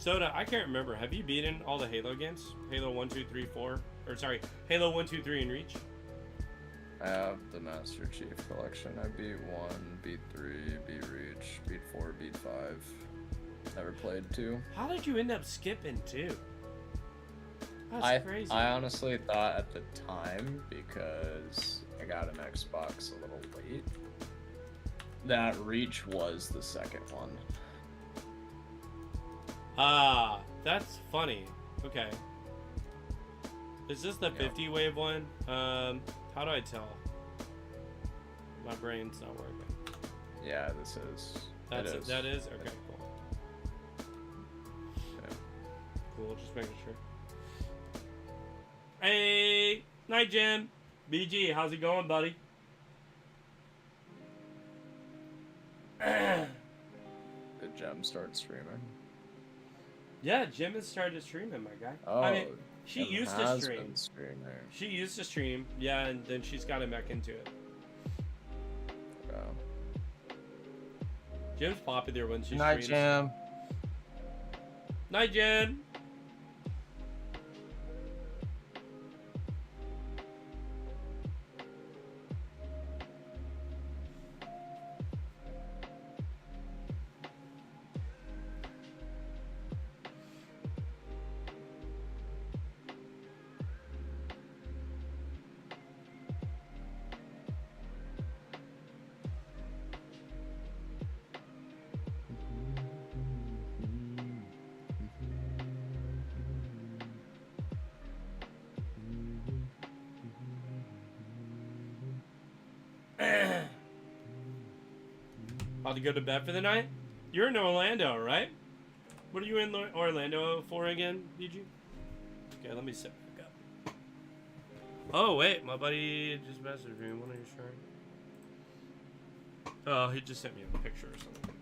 Soda, I can't remember. Have you beaten all the Halo games? Halo 1, 2, 3, 4? Or sorry, Halo 1, 2, 3 and Reach? I have the Master Chief Collection. I beat 1, beat 3, beat Reach, beat 4, beat 5. Never played 2. How did you end up skipping 2? That's crazy. I honestly thought at the time, because I got an Xbox a little late, that Reach was the second one. Ah, that's funny. Okay. Is this the 50 wave one? How do I tell? My brain's not working. Yeah, this is. That's it is. That is? Okay, cool. Yeah. Cool, just making sure. Hey! Night, Jim! BG, how's it going, buddy? Did Gem start streaming? Yeah, Jim has started streaming, my guy. Oh, I mean, she Gem used to has stream. been streaming. She used to stream, yeah, and then she's gotten back into it. Oh. Jim's popular when she Night, streams. Jim. Night, Jim. About to go to bed for the night? You're in Orlando, right? What are you in Orlando for again, BG? Okay, let me sit back up. Oh, wait, my buddy just messaged me. What are you sharing? Oh, he just sent me a picture or something.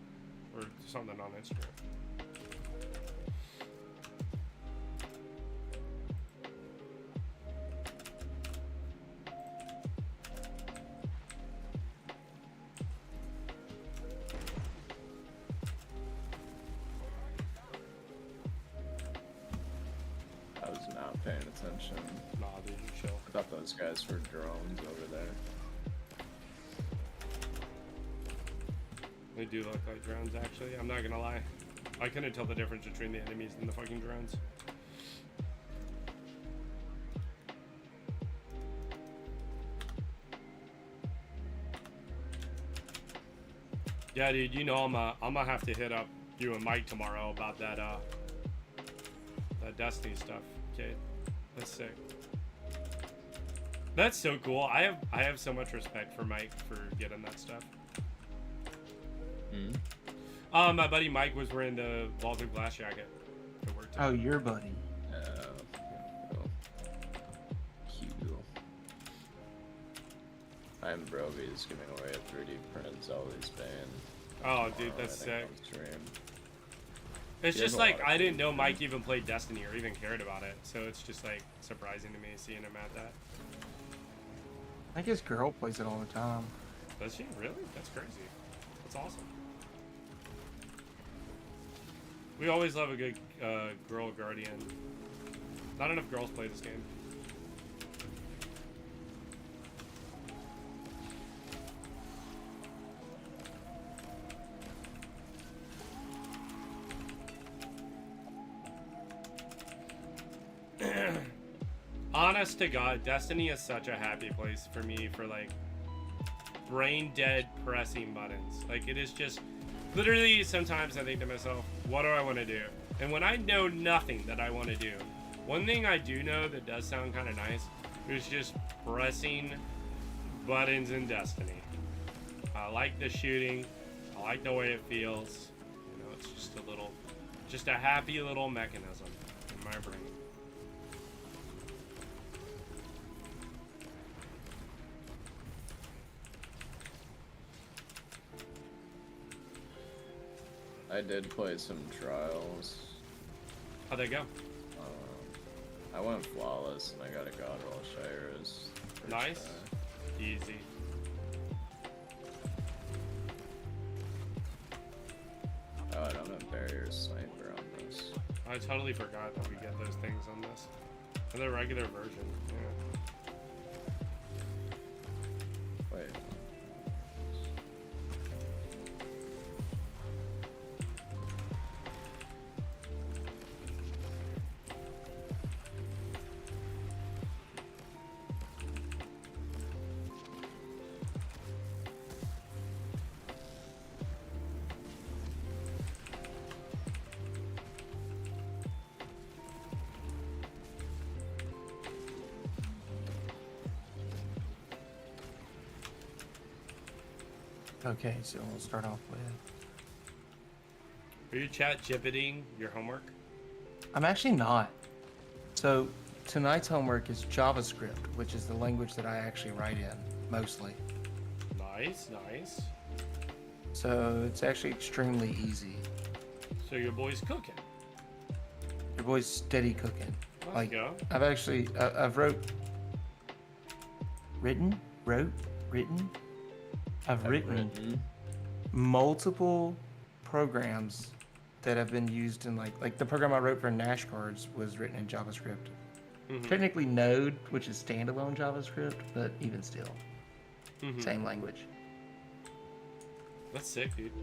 Or something on Instagram. I was not paying attention. Nah, dude, you chill. I thought those guys were drones over there. They do look like drones, actually. I'm not gonna lie. I couldn't tell the difference between the enemies and the fucking drones. Yeah, dude, you know I'm gonna have to hit up you and Mike tomorrow about that that Destiny stuff. Okay, that's sick. That's so cool. I have so much respect for Mike for getting that stuff. My buddy Mike was wearing the vaulted glass jacket at work today. Oh, your buddy. Cute. I'm Broby is giving away a 3D printed Zelda's band. Oh, dude, that's sick. It's just like I didn't know Mike even played Destiny or even cared about it, so it's just like surprising to me seeing him at that. I think his girl plays it all the time. Does she really? That's crazy. That's awesome. We always love a good girl guardian. Not enough girls play this game. Honest to God, Destiny is such a happy place for me for like brain dead pressing buttons. Like it is just literally sometimes I think to myself, what do I want to do? And when I know nothing that I want to do, one thing I do know that does sound kind of nice is just pressing buttons in Destiny. I like the shooting. I like the way it feels. You know, it's just a happy little mechanism in my brain. I did play some trials. How'd they go? I went flawless and I got a God Roll Shires. Nice. Easy. Oh, and I'm a barrier sniper on this. I totally forgot that we get those things on this. For the regular version, yeah. Wait. Okay, so we'll start off with. Are you chat gibbeting your homework? I'm actually not. So tonight's homework is JavaScript, which is the language that I actually write in mostly. Nice, nice. So it's actually extremely easy. So your boy's cooking. Your boy's steady cooking. Let's go. I've actually I've written. I've written multiple programs that have been used in like the program I wrote for Nash cards was written in JavaScript. Technically Node, which is standalone JavaScript, but even still, same language. That's sick, dude.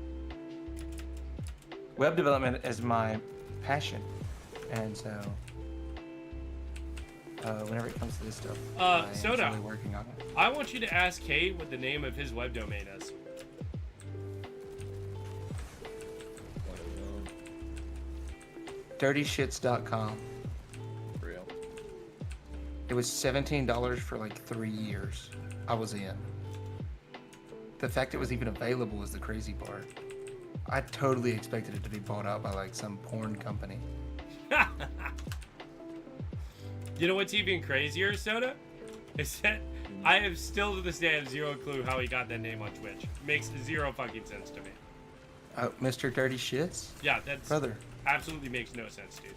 Web development is my passion, and so whenever it comes to this stuff, I'm Soda, really working on it. I want you to ask Kate what the name of his web domain is. DirtyShits.com. Real. It was $17 for like 3 years. I was in. The fact it was even available was the crazy part. I totally expected it to be bought out by like some porn company. You know what's even crazier, Soda? Is that I have still to this day have zero clue how he got that name on Twitch. Makes zero fucking sense to me. Mr. Dirty Shits? Yeah, that's Brother. Absolutely makes no sense, dude.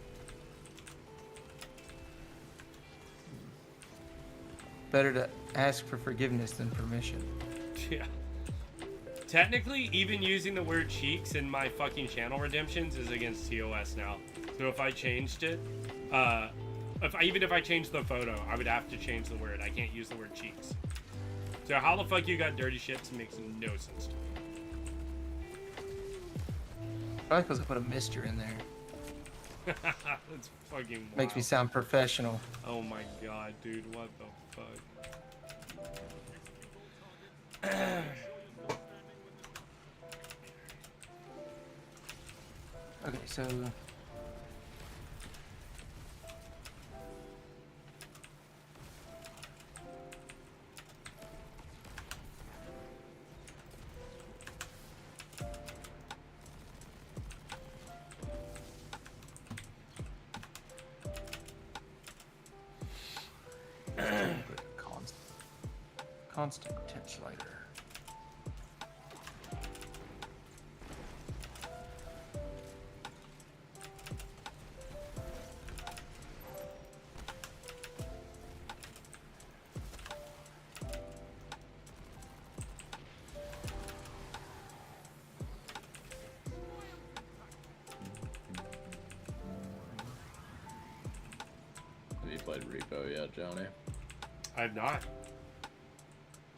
Better to ask for forgiveness than permission. Yeah. Technically, even using the word cheeks in my fucking channel redemptions is against TOS now. So if I changed it, even if I changed the photo, I would have to change the word. I can't use the word cheeks. So how the fuck you got dirty shits makes no sense to me. Probably because I put a mister in there. That's fucking wild. Makes me sound professional. Oh my god, dude, what the fuck? Okay, so constant temp slider. Have you played Repo yet, Johnny? I have not.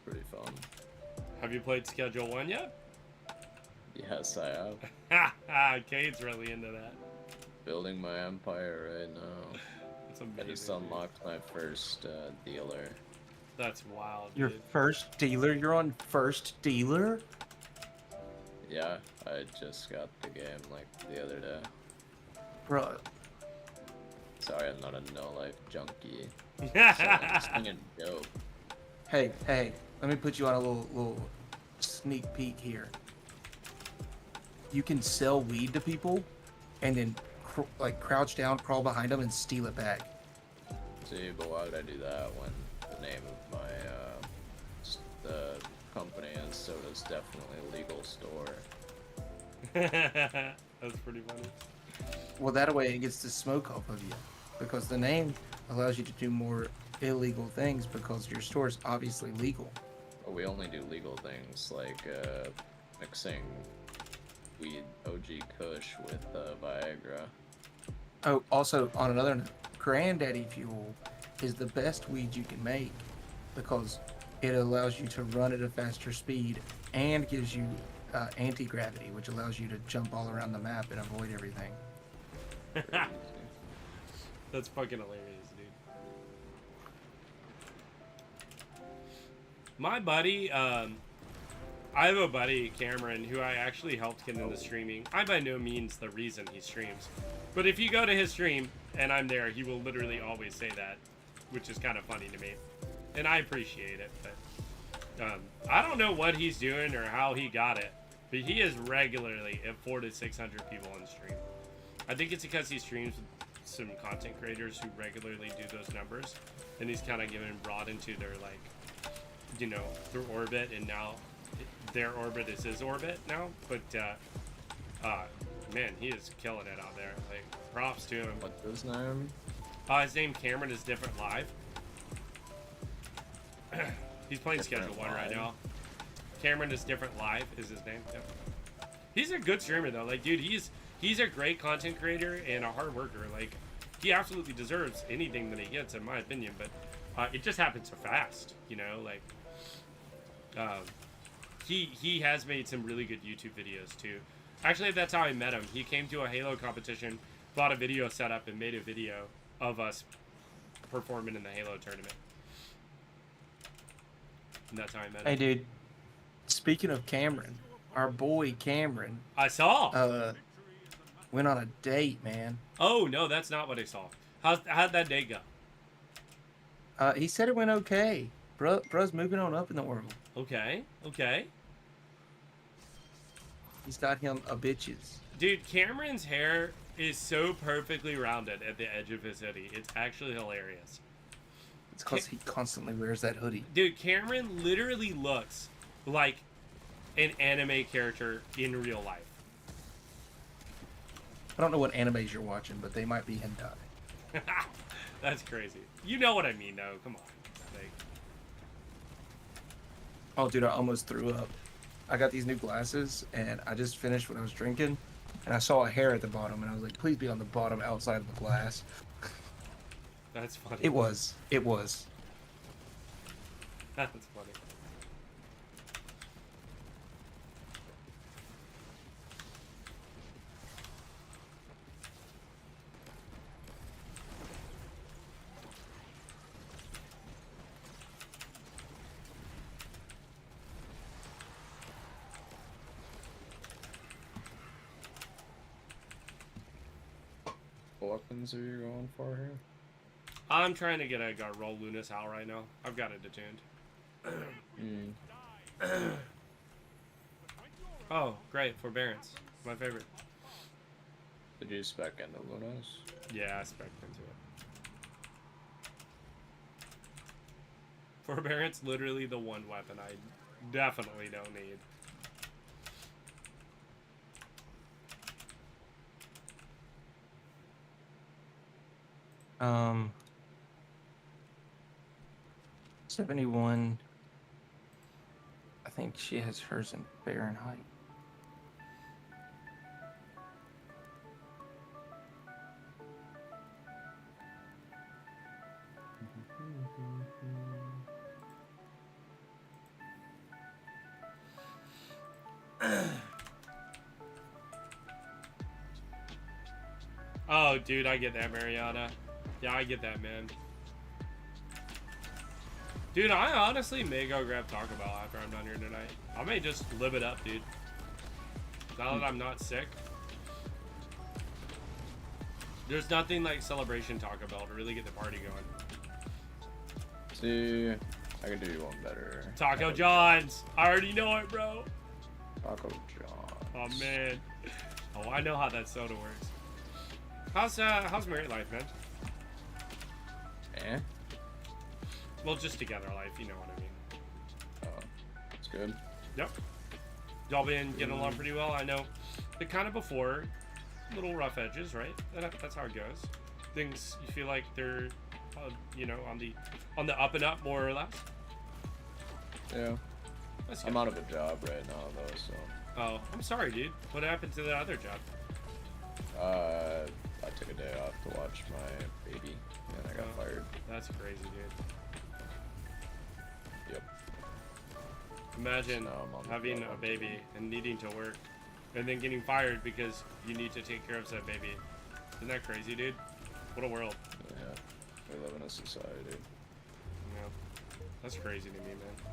Pretty fun. Have you played Schedule 1 yet? Yes, I have. Ha! Cade's really into that. Building my empire right now. That's amazing. I just unlocked my first dealer. That's wild, Your dude. first dealer? You're on first dealer? Yeah, I just got the game like the other day. Bro. Sorry, I'm not a no-life junkie. Sorry, I'm just thinking dope. Hey, let me put you on a little sneak peek here. You can sell weed to people and then crouch down, crawl behind them, and steal it back. See, but why would I do that when the name of my the company is Soda's Definitely Legal Store? That's pretty funny. Well, that way it gets the smoke off of you, because the name allows you to do more illegal things because your store is obviously legal. But we only do legal things like mixing weed OG Kush with Viagra. Oh, also on another note, Granddaddy Fuel is the best weed you can make because it allows you to run at a faster speed and gives you anti-gravity, which allows you to jump all around the map and avoid everything. That's fucking hilarious, dude. My buddy, I have a buddy, Cameron, who I actually helped get into streaming. I'm by no means the reason he streams. But if you go to his stream and I'm there, he will literally always say that, which is kind of funny to me. And I appreciate it, but I don't know what he's doing or how he got it, but he is regularly at 400 to 600 people on stream. I think it's because he streams with some content creators who regularly do those numbers, and he's kind of given broad into their, like, you know, their orbit, and now their orbit is his orbit now. But man, he is killing it out there. Like, props to him. What's his name? His name Cameron is Different Live. He's playing Schedule 1 right now. Cameron is Different Live is his name. Yep. He's a good streamer though. Like, dude, he's a great content creator and a hard worker. Like, he absolutely deserves anything that he gets, in my opinion. But it just happened so fast, you know. Like, he has made some really good YouTube videos too. Actually, that's how I met him. He came to a Halo competition, bought a video setup, and made a video of us performing in the Halo tournament. And that's how I met him. Hey, dude. Speaking of Cameron, our boy Cameron. I saw. Went on a date, man. Oh no, that's not what I saw. How'd that date go? He said it went okay. Bro's moving on up in the world. Okay. Okay. He's got him a bitches. Dude, Cameron's hair is so perfectly rounded at the edge of his hoodie. It's actually hilarious. It's because he constantly wears that hoodie. Dude, Cameron literally looks like an anime character in real life. I don't know what animes you're watching, but they might be hentai. That's crazy. You know what I mean, though. Come on. Like... Oh, dude, I almost threw up. I got these new glasses, and I just finished what I was drinking, and I saw a hair at the bottom, and I was like, please be on the bottom outside of the glass. That's funny. It was. It was. That's funny. What weapons are you going for here? I'm trying to get a roll Lunas out right now. I've got it attuned. Oh, great. Forbearance. My favorite. Did you spec into Lunas? Yeah, I spec into it. Forbearance, literally the one weapon I definitely don't need. Um... 71. I think she has hers in Fahrenheit. Oh, dude, I get that, Mariana. Yeah, I get that, man. Dude, I honestly may go grab Taco Bell after I'm done here tonight. I may just live it up, dude. Now that I'm not sick. There's nothing like Celebration Taco Bell to really get the party going. See, I can do you one better. Taco John's. I already know it, bro. Taco John's. Oh, man. Oh, I know how that soda works. How's married life, man? Eh? Well, just together life, you know what I mean. Oh, that's good. Yep. Y'all been getting along pretty well. I know the kind of before, little rough edges, right? That's how it goes. Things you feel like they're, you know, on the up and up more or less. Yeah. That's good. I'm out of a job right now though, so. Oh, I'm sorry, dude. What happened to the other job? I took a day off That's crazy, dude. Yep. Imagine So now I'm on the having phone. a baby and needing to work, and then getting fired because you need to take care of said baby. Isn't that crazy, dude? What a world. Yeah. We live in a society. Yeah. That's crazy to me, man.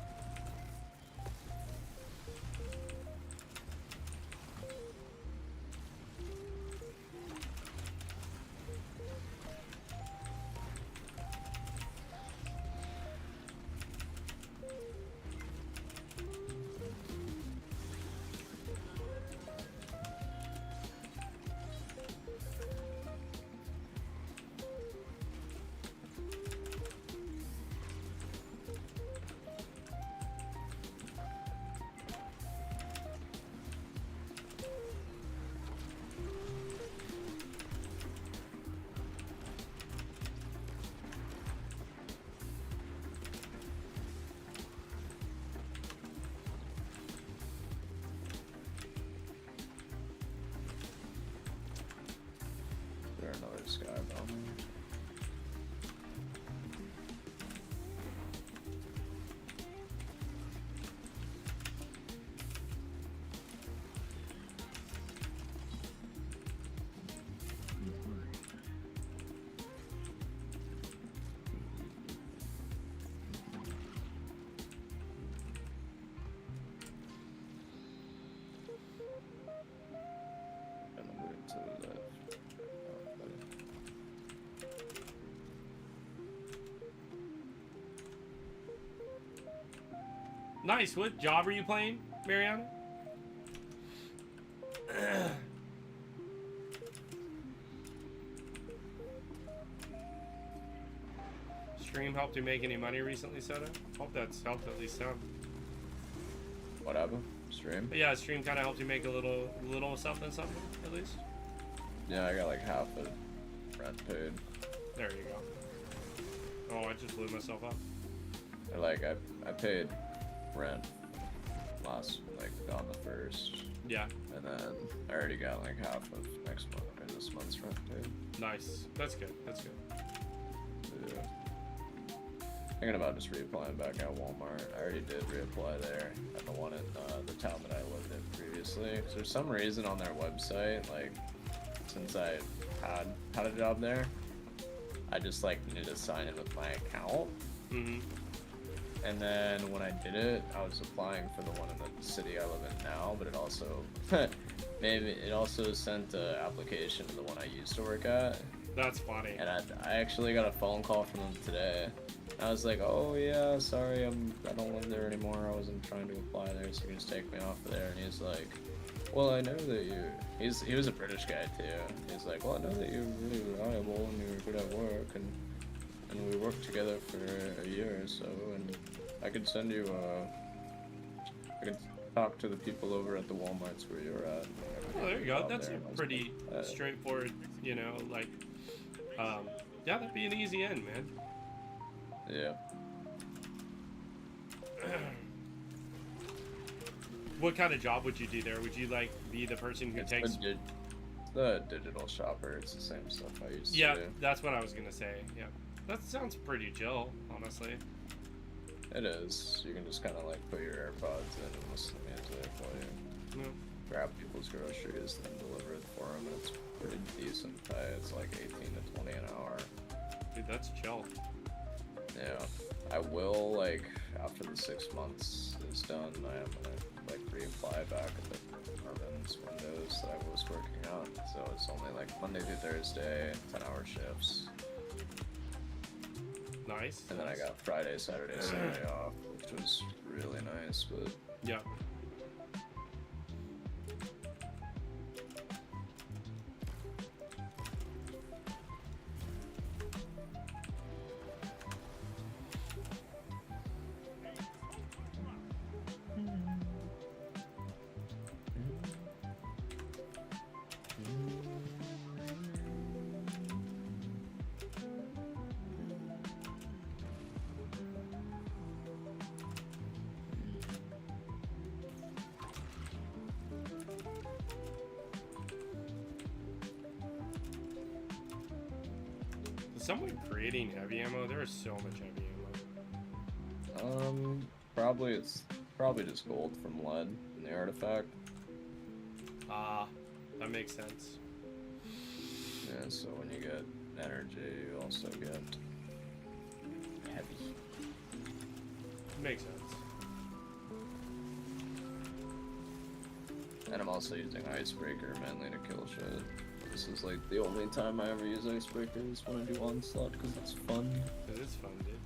Is there another sky bomber? And I'm moving to the left. Oh, buddy. Nice. What job are you playing, Mariana? Stream helped you make any money recently, Soda? Hope that's helped at least some. What happened? Stream? But yeah, stream kind of helped you make a little something at least. Yeah, I got like half of rent paid. There you go. Oh, I just blew myself up. Or like I paid rent last like on the 1st, Yeah, and then I already got like half of next month or this month's rent paid. nice. That's good. That's good. Yeah. Thinking about just reapplying back at Walmart. I already did reapply there at the one in the town that I lived in previously. 'Cause there's some reason on their website, like since I had a job there, I just like needed to sign in with my account. Mm-hmm. And then when I did it, I was applying for the one in the city I live in now, but it also sent an application to the one I used to work at. That's funny. And I actually got a phone call from him today. I was like, oh yeah, sorry, I don't live there anymore. I wasn't trying to apply there, so you can just take me off of there. And he's like, well, I know that he was a British guy too. He's like, well, I know that you're really reliable and you're good at work, and we worked together for a year or so, and I could send you I could talk to the people over at the Walmarts where you're at. Oh, there you go. That's There. a And I was pretty like, straightforward, you know, like, yeah, that'd be an easy end, man. yeah. What kind of job would you do there? Would you, like, be the person who takes... The digital shopper. It's the same stuff I used Yeah, to do. that's what I was gonna say, yeah. That sounds pretty chill, honestly. It is. You can just kind of like put your AirPods in and listen to music while you No. grab people's groceries and deliver it for them. And it's pretty decent pay. It's like 18 to 20 an hour. Dude, that's chill. Yeah. I will, like, after the 6 months is done, I am gonna like reapply back at the Irvin's windows that I was working on. So it's only like Monday through Thursday, 10-hour shifts. Nice. And then I got Friday, Saturday, Sunday off, which was really nice, but Yeah. someone creating heavy ammo? There is so much heavy ammo. Probably it's just gold from lead in the artifact. Ah, that makes sense. Yeah, so when you get energy, you also get heavy. Makes sense. And I'm also using Icebreaker mainly to kill shit. This is like the only time I ever use Icebreaker is when I do Onslaught because it's fun. It is fun, dude.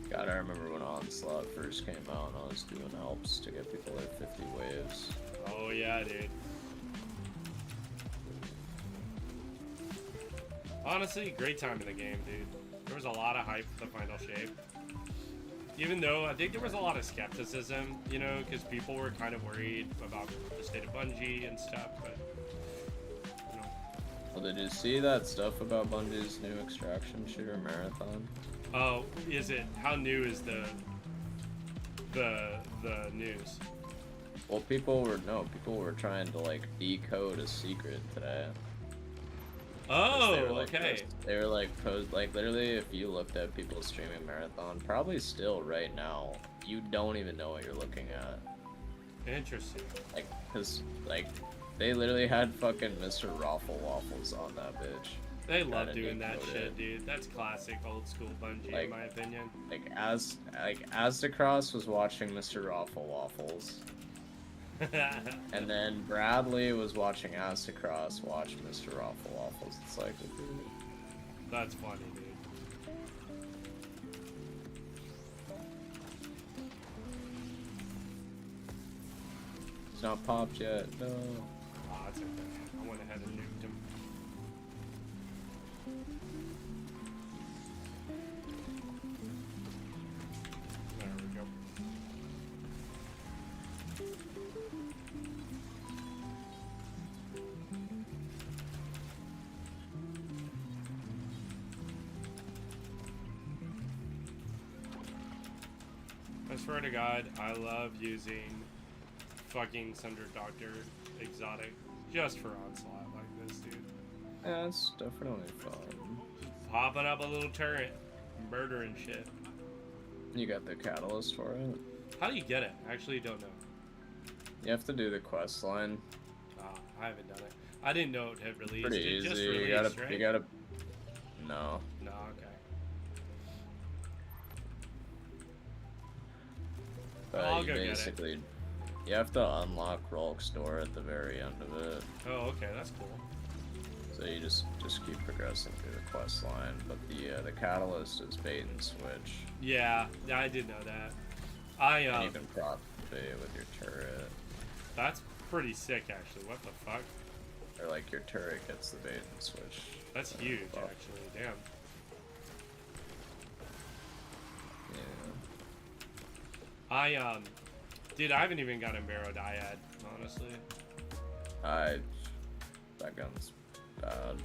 God, I remember when Onslaught first came out and I was doing helps to get people at 50 waves. Oh yeah, dude. Honestly, great time in the game, dude. There was a lot of hype for the final shape. Even though I think there was a lot of skepticism, you know, because people were kind of worried about the state of Bungie and stuff, but, you know. Well, did you see that stuff about Bungie's new extraction shooter marathon? Oh, is it? How new is the news? Well, people were trying to like decode a secret today. Oh, They were, like, okay. They were like literally, if you looked at people streaming marathon, probably still right now, you don't even know what you're looking at. Interesting. Like, cause like they literally had fucking Mr. Raffle Waffles on that bitch. They love doing that shit, dude. That's classic old school Bungie, Like, in my opinion. As the Cross was watching Mr. Raffle Waffles. And then Bradley was watching Astacross watch Mr. Raffle Waffles. It's like, That's funny, dude. it's not popped yet. No. Ah, that's okay. I went ahead and nuked him. There we go. I swear to God, I love using fucking Thunder Doctor Exotic just for Onslaught like this, dude. Yeah, it's definitely fun. Popping up a little turret, murdering shit. You got the catalyst for it? How do you get it? I actually don't know. You have to do the quest line. I haven't done it. I didn't know it had released. Pretty It easy. just You released, gotta, right? you gotta. No. No, okay. But I'll you go get it. basically, you have to unlock Rolk's door at the very end of it. Oh, okay, that's cool. So you just keep progressing through the quest line. But the catalyst is bait and switch. Yeah, I did know that. And you can prop it with your turret. That's pretty sick, actually. What the fuck? Or like your turret gets the bait and switch. That's huge, actually. Damn. Yeah. Dude, I haven't even gotten Barrow Dyad, honestly. That gun's bad.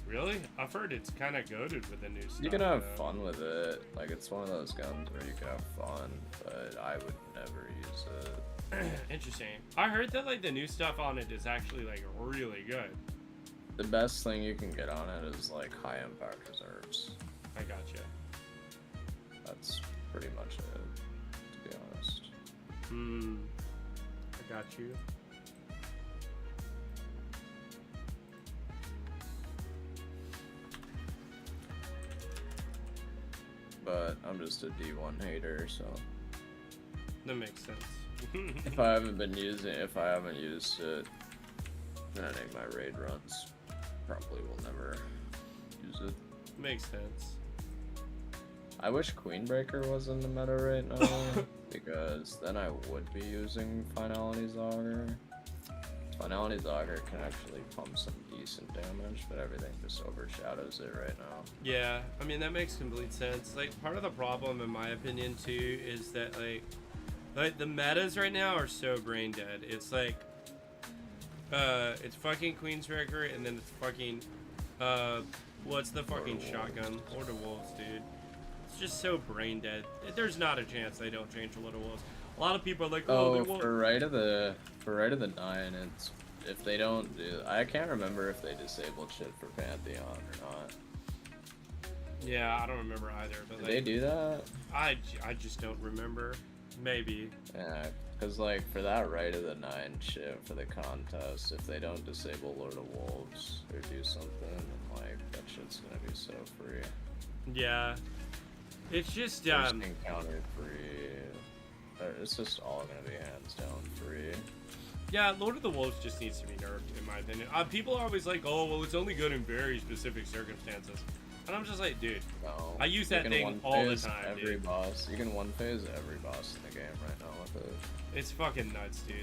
Really? I've heard it's kind of goated with the new stuff. You can have fun with it. Like, it's one of those guns where you can have fun, but I would never use it. Interesting. I heard that, like, the new stuff on it is actually, like, really good. The best thing you can get on it is, like, high impact reserves. I gotcha. That's pretty much it, to be honest. I got you. But I'm just a D1 hater, so That makes sense. if I haven't used it, then I think my raid runs probably will never use it. Makes sense. I wish Queenbreaker was in the meta right now, because then I would be using Finality's Auger. Finality's Auger can actually pump some decent damage, but everything just overshadows it right now. Yeah, I mean, that makes complete sense. Like, part of the problem, in my opinion, too, is that, like the metas right now are so brain dead. It's like, it's fucking Queensbreaker, and then it's fucking, what's the fucking shotgun? Lord of Wolves, dude. It's just so brain dead. There's not a chance they don't change Lord of Wolves. A lot of people are like, oh, they Oh, won't. for right of the 9, it's if they don't do. I can't remember if they disabled shit for Pantheon or not. Yeah, I don't remember either. But Did they do that? I just don't remember. Maybe. Yeah, because like for that right of the 9 shit for the contest, if they don't disable Lord of Wolves or do something, then like that shit's gonna be so free. Yeah. It's just First encounter free. It's just all gonna be hands down free. Yeah, Lord of the Wolves just needs to be nerfed, in my opinion. People are always like, oh, well, it's only good in very specific circumstances. And I'm just like, dude, no, I use that thing all the time, every dude. boss. You can one phase every boss in the game right now with it. It's fucking nuts, dude.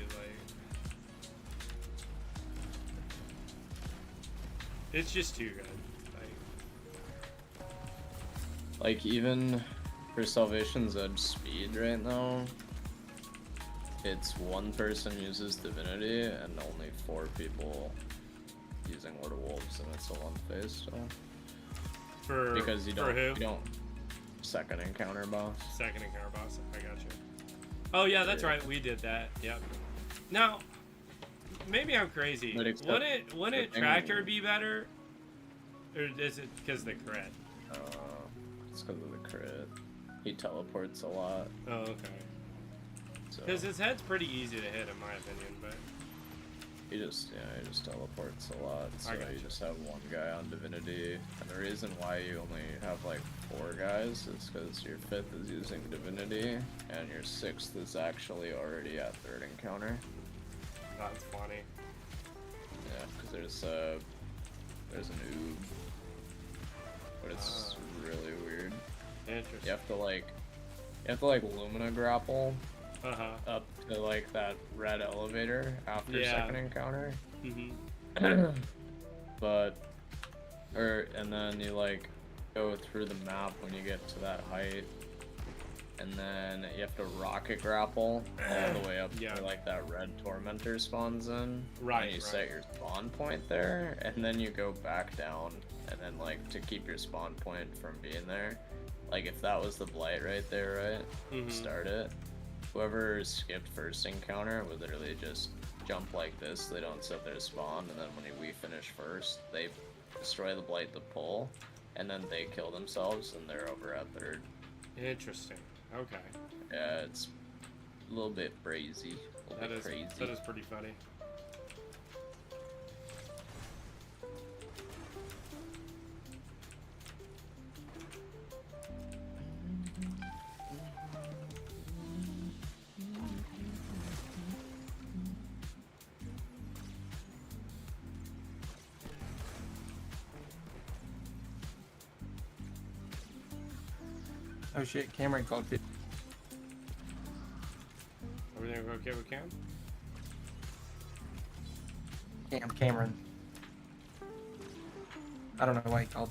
It's just too good. Like even for Salvation's Edge speed right now, it's one person uses Divinity and only 4 people using Lord of Wolves, and it's a one phase still. Because you don't second encounter boss. Second encounter boss. I got you. Oh yeah, that's right. We did that. Yep. Now, maybe I'm crazy. Wouldn't Tracker be better, or is it because the crit? It's because of the crit. He teleports a lot. Oh, okay. Because his head's pretty easy to hit, in my opinion, but he just teleports a lot. So you just have one guy on Divinity, and the reason why you only have like 4 guys is because your 5th is using Divinity, and your 6th is actually already at 3rd encounter. That's funny. Yeah, because there's an oob, but it's really weird. Interesting. You have to like Lumina grapple up to like that red elevator after second encounter. And then you like go through the map when you get to that height, and then you have to rocket grapple all the way up to like that red tormentor spawns in. Right. And you set your spawn point there, and then you go back down, and then like to keep your spawn point from being there. Like if that was the blight right there, right? Start it. Whoever skipped first encounter would literally just jump like this. They don't set their spawn, and then when we finish first, they destroy the blight to pull, and then they kill themselves, and they're over at 3rd. Interesting. Okay. Yeah, it's a little bit crazy. That is pretty funny. Oh shit, Cameron called it. Everything okay with Cam? Cameron. I don't know why he called.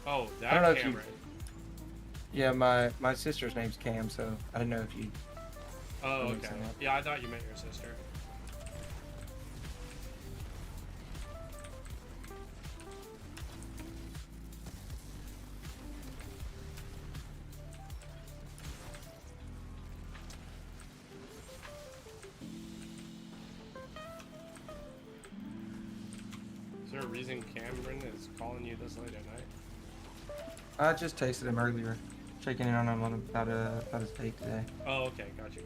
Oh, I don't know Cameron. Yeah, my sister's name's Cam, so I didn't know if you. Oh, okay. Yeah, I thought you meant your sister. Is there a reason Cameron is calling you this late at night? I just tasted him earlier, checking in on him about his date today. Oh, okay, got you.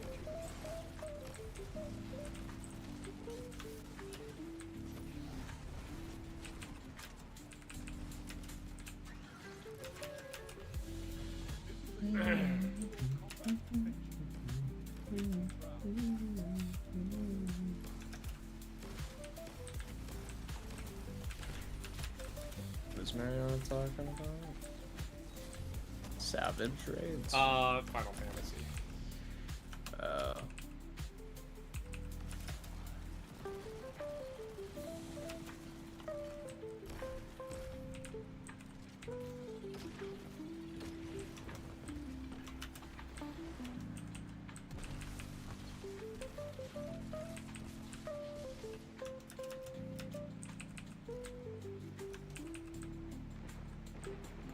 What's Mariana talking about? Savage raids? Final Fantasy.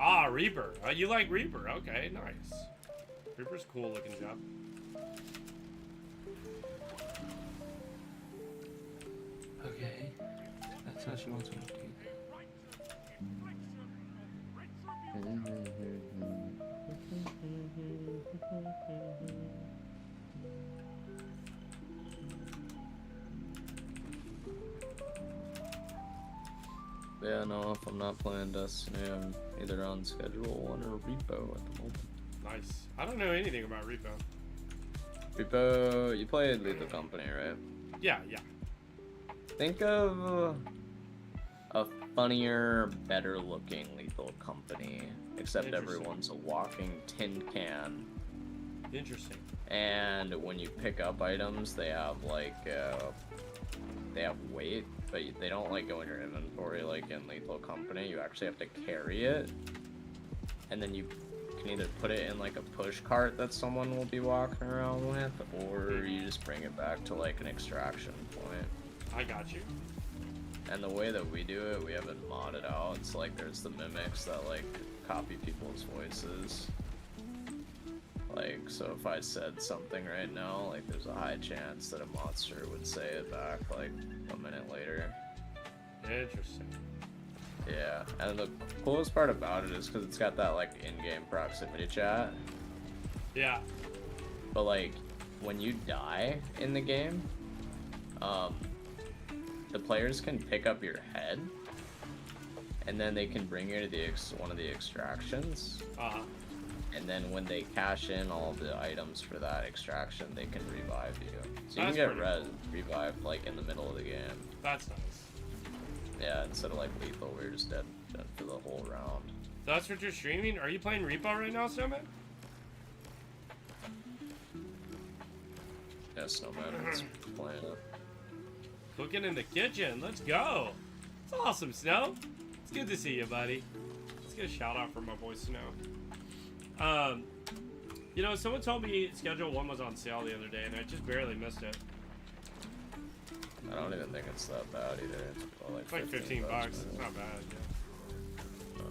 Ah, Reaper. You like Reaper? Okay, nice. Reaper's cool looking job. Okay. That's how she wants me to do. Yeah, no, if I'm not playing Destiny, I'm either on Schedule 1 or Repo at the moment. Nice. I don't know anything about Repo. Repo, you played Lethal Company, right? Yeah, yeah. Think of a funnier, better looking Lethal Company, except everyone's a walking tin can. Interesting. And when you pick up items, they have like, they have weight, but they don't like go in your inventory like in Lethal Company. You actually have to carry it, and then you can either put it in like a push cart that someone will be walking around with, or you just bring it back to like an extraction point. I got you. And the way that we do it, we have it modded out. It's like there's the mimics that like copy people's voices. Like, so if I said something right now, like there's a high chance that a monster would say it back like a minute later. Interesting. Yeah, and the coolest part about it is because it's got that like in-game proximity chat. Yeah. But like, when you die in the game, the players can pick up your head, and then they can bring you to the one of the extractions. And then when they cash in all of the items for that extraction, they can revive you. So you can get revived like in the middle of the game. That's nice. Yeah, instead of like lethal, we were just dead for the whole round. So that's what you're streaming? Are you playing Repo right now, Snowman? Yeah, Snowman is playing it. Cooking in the kitchen. Let's go. It's awesome, Snow. It's good to see you, buddy. Let's get a shout out for my boy Snow. You know, someone told me Schedule 1 was on sale the other day, and I just barely missed it. I don't even think it's that bad either. It's like 15 bucks. It's not bad, yeah.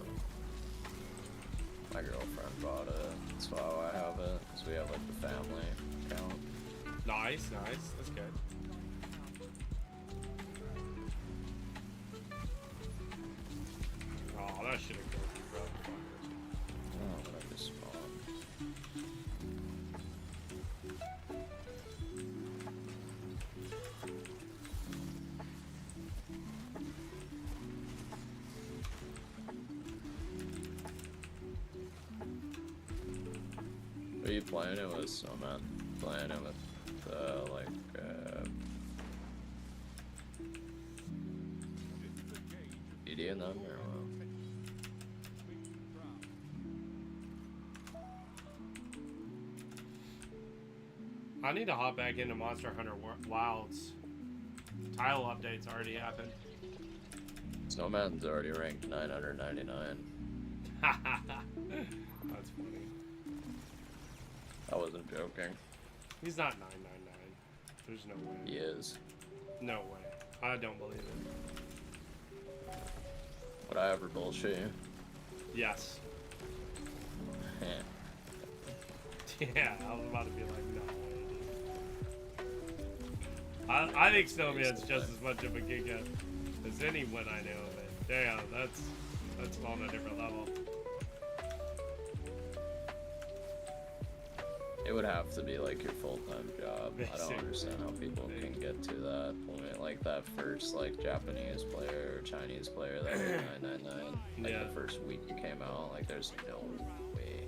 My girlfriend bought it. That's why I have it, because we have like the family account. Nice, nice. That's good. Oh, that should have killed you, bro. Oh, but I just spawned. Are you playing it with Snowman? Playing it with, ED and them, or what? I need to hop back into Monster Hunter Wilds. Tile updates already happened. Snowman's already ranked 999. That's funny. I wasn't joking. He's not 999. There's no way. He is. No way. I don't believe it. Would I ever bullshit you? Yes. Yeah, I was about to be like, no way. I think Snowman's just as much of a giga as anyone I know of it. Damn, that's on a different level. It would have to be like your full-time job. Basically. I don't understand how people can get to that point. Like that first like Japanese player or Chinese player that was 999. Like the first week you came out, like there's no way.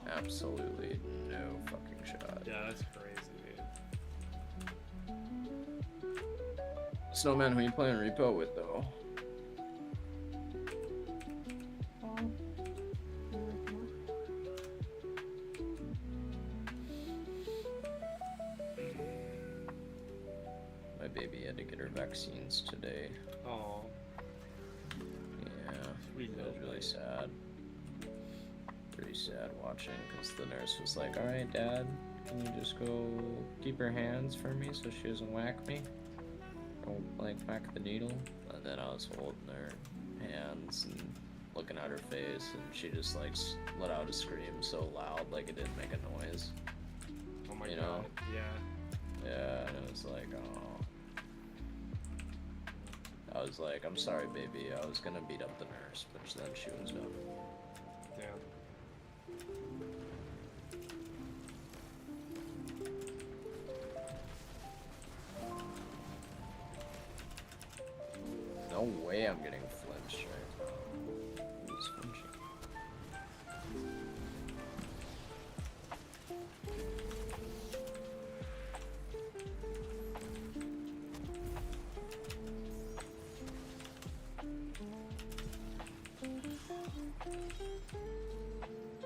Absolutely no fucking shot. Yeah, that's crazy, dude. Snowman, who you playing Repo with though? My baby had to get her vaccines today. Oh. Yeah, it was really sad. Pretty sad watching, because the nurse was like, "Alright, Dad, can you just go keep her hands for me so she doesn't whack me? Don't, like, whack the needle." And then I was holding her hands and looking at her face, and she just like let out a scream so loud, like it didn't make a noise. Oh my god. Know? Yeah. Yeah, and it was like, oh. I was like, I'm sorry, baby. I was gonna beat up the nurse, but then she was done. Damn. No way I'm getting flinched right now. Who's flinching?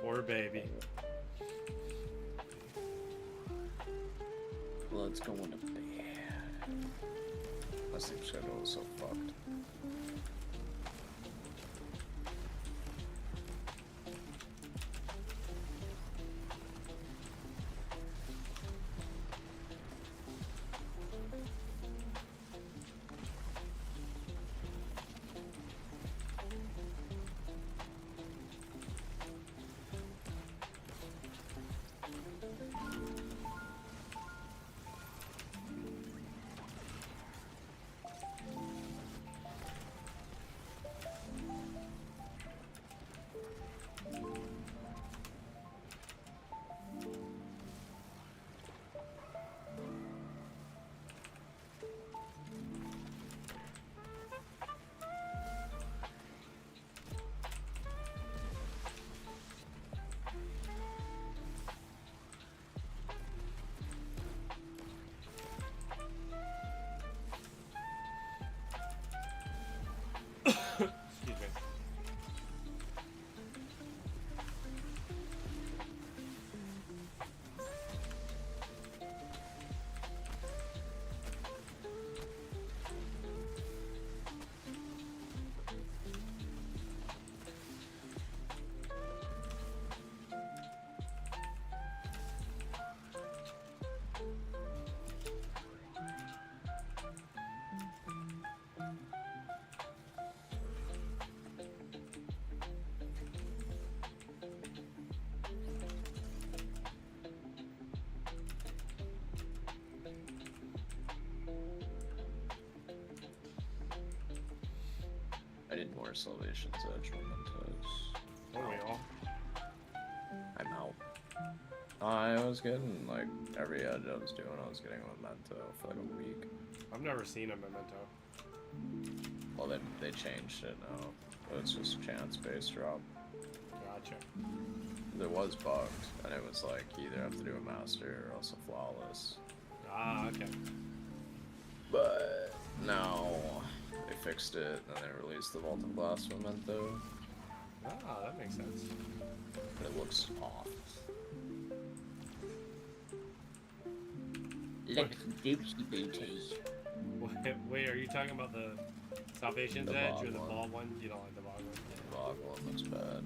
Poor baby. Let's go into bed. My sleep schedule is so fucked. Excuse me. I did more Salvation's Edge mementos. Oh, we all. I'm out. I was getting like every edge I was doing, I was getting a memento for like a week. I've never seen a memento. Well, they changed it now. It's just chance based drop. Gotcha. It was bugged, and it was like you either have to do a master or else a flawless. Ah, okay. But now they fixed it, and they released the Vault of Glass memento. Ah, that makes sense. And it looks off. Looks doopsy booty. Wait, are you talking about the Salvation's The Edge Vogue or the one. ball one? You don't like the ball one? The Vogue one looks bad.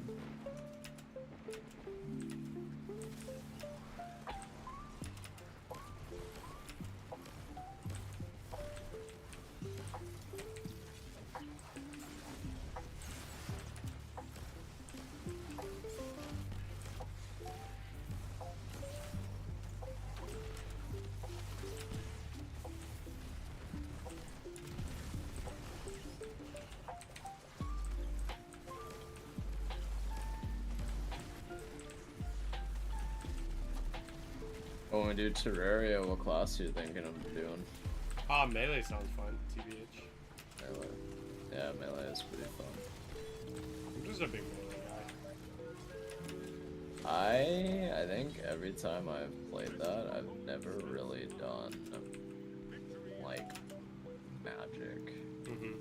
When we do Terraria, what class are you thinking of doing? Ah, melee sounds fun, TBH. Melee. Yeah, melee is pretty fun. I'm just a big melee guy. I think every time I've played that, I've never really done like magic. Mm-hmm.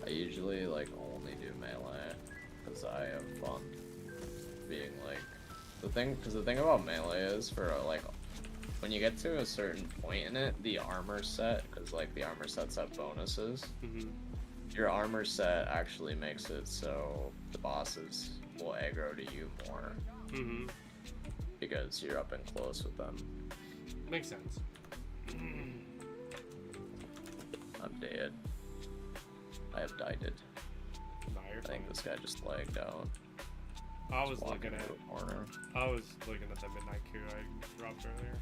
I usually like only do melee because I have fun being like the thing. Because the thing about melee is for like when you get to a certain point in it, the armor set, because like the armor sets have bonuses. Mm-hmm. Your armor set actually makes it so the bosses will aggro to you more. Mm-hmm. Because you're up and close with them. Makes sense. I'm dead. I have died. Nice. you're I think fine. this guy just lagged out. I was Walking looking at into a corner. I was looking at the midnight queue I dropped earlier.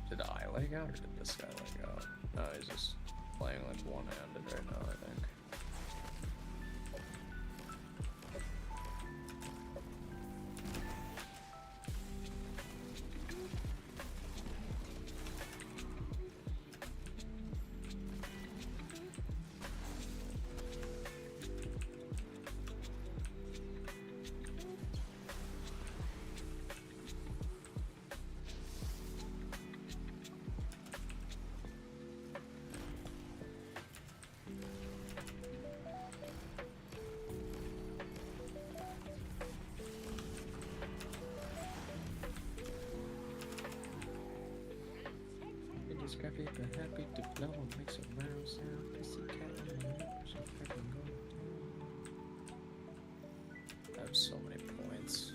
Did I lag out or did this guy lag out? No, he's just playing like one-handed right now, I think. Happy to blow and make some round sound. I have so many points.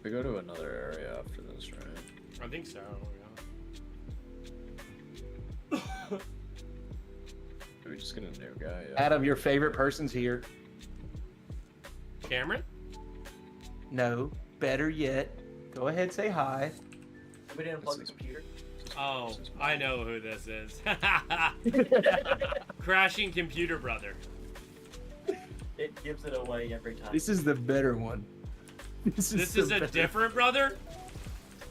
We go to another area after this, right? I think so, Do we just get a new guy? Yeah. Adam, your favorite person's here. Cameron? No, better yet, go ahead, say hi. We didn't plug the computer. Oh, I know who this is. Crashing computer brother. It gives it away every time. This is the better one. This is a different brother?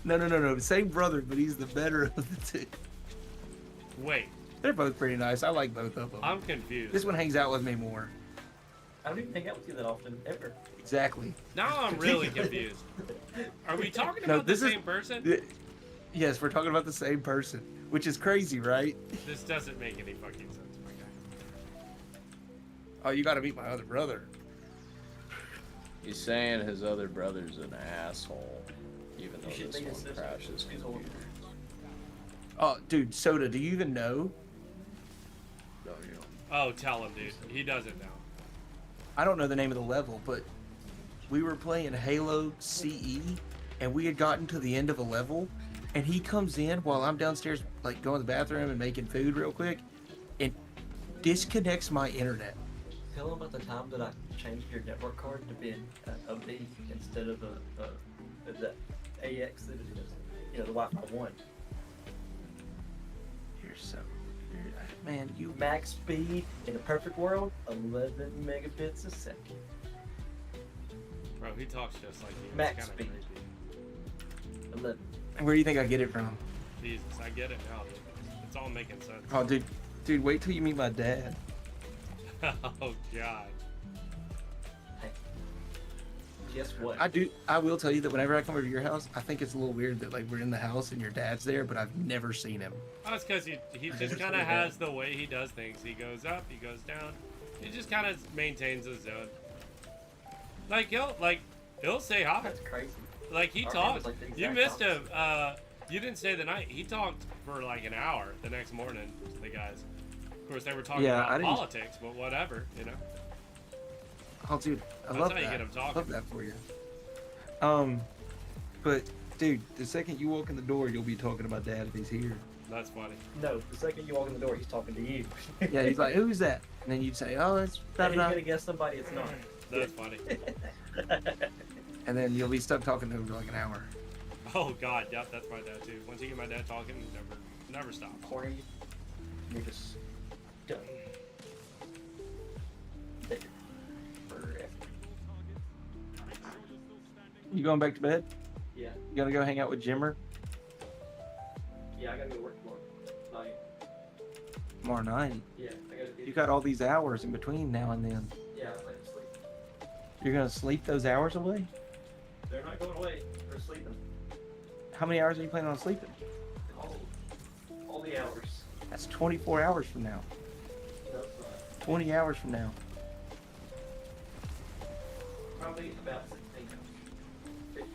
No. Same brother, but he's the better of the two. Wait, They're both pretty nice. I like both of them. I'm confused. This one hangs out with me more. I don't even hang out with you that often, ever. Exactly. Now I'm really confused. Are we talking No, about the this is- same person? Yes, we're talking about the same person, which is crazy, right? This doesn't make any fucking sense, my guy. Oh, you gotta meet my other brother. He's saying his other brother's an asshole, even though You should this meet his one sister. crashes She's old. computers. Oh, dude, Soda, do you even know? No, you don't. Oh, tell him, dude. He doesn't know. I don't know the name of the level, but we were playing Halo CE, and we had gotten to the end of a level, and he comes in while I'm downstairs, like going to the bathroom and making food real quick, and disconnects my internet. Tell them about the time that I changed your network card to be a B instead of the AX that it is. You know, the Wi-Fi 1. You're so... Man, you... Max speed in a perfect world, 11 megabits a second. Bro, he talks just like you. Max It's kind speed. of creepy. 11. Where do you think I get it from? Jesus, I get it now, dude. It's all making sense. Oh, dude, wait till you meet my dad. Oh, God. Hey. Guess what? I will tell you that whenever I come over to your house, I think it's a little weird that like we're in the house and your dad's there, but I've never seen him. Oh, it's because he just kind of has the way he does things. He goes up, he goes down. He just kind of maintains his zone. Like, he'll say hi. That's crazy. Like, he Our talked. family's like the You exact missed him. You didn't stay the night. He talked for like an hour the next morning to the guys. Of course, they were talking Yeah, I about didn't- politics, but whatever, you know. Oh, dude, I That's love how you that. get him talking. Love that for you. But dude, the second you walk in the door, you'll be talking about dad if he's here. That's funny. No, the second you walk in the door, he's talking to you. Yeah, he's like, "Who's that?" And then you'd say, "Oh, it's da And da." he's gonna guess somebody it's not. That's funny. And then you'll be stuck talking to him for like an hour. Oh God, yep, that's my dad too. Once you get my dad talking, never stops. Corny, you're just done. There. Forever. You going back to bed? Yeah, You gonna go hang out with Jimmer yeah, I gotta go to work tomorrow night. tomorrow night? Yeah, I gotta do. You got all these hours in between now and then. Yeah, I like to sleep. You're gonna sleep those hours away? They're not going away. They're sleeping. How many hours are you planning on sleeping? All the hours. That's 24 hours from now. No, it's not. 20 hours from now. Probably about 16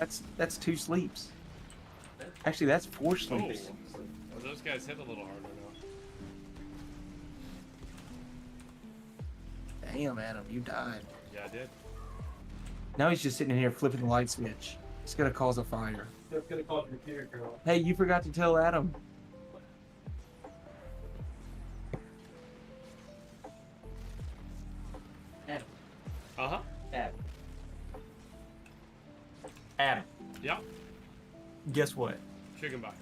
hours. That's 2 sleeps. Actually, that's 4 Oh, sleeps. well, those guys hit a little harder now. Damn, Adam, you died. Yeah, I did. Now he's just sitting in here flipping the light switch. It's gonna cause a fire. That's gonna call the computer girl. Hey, you forgot to tell Adam. Adam, Yep. guess what? Chicken butt.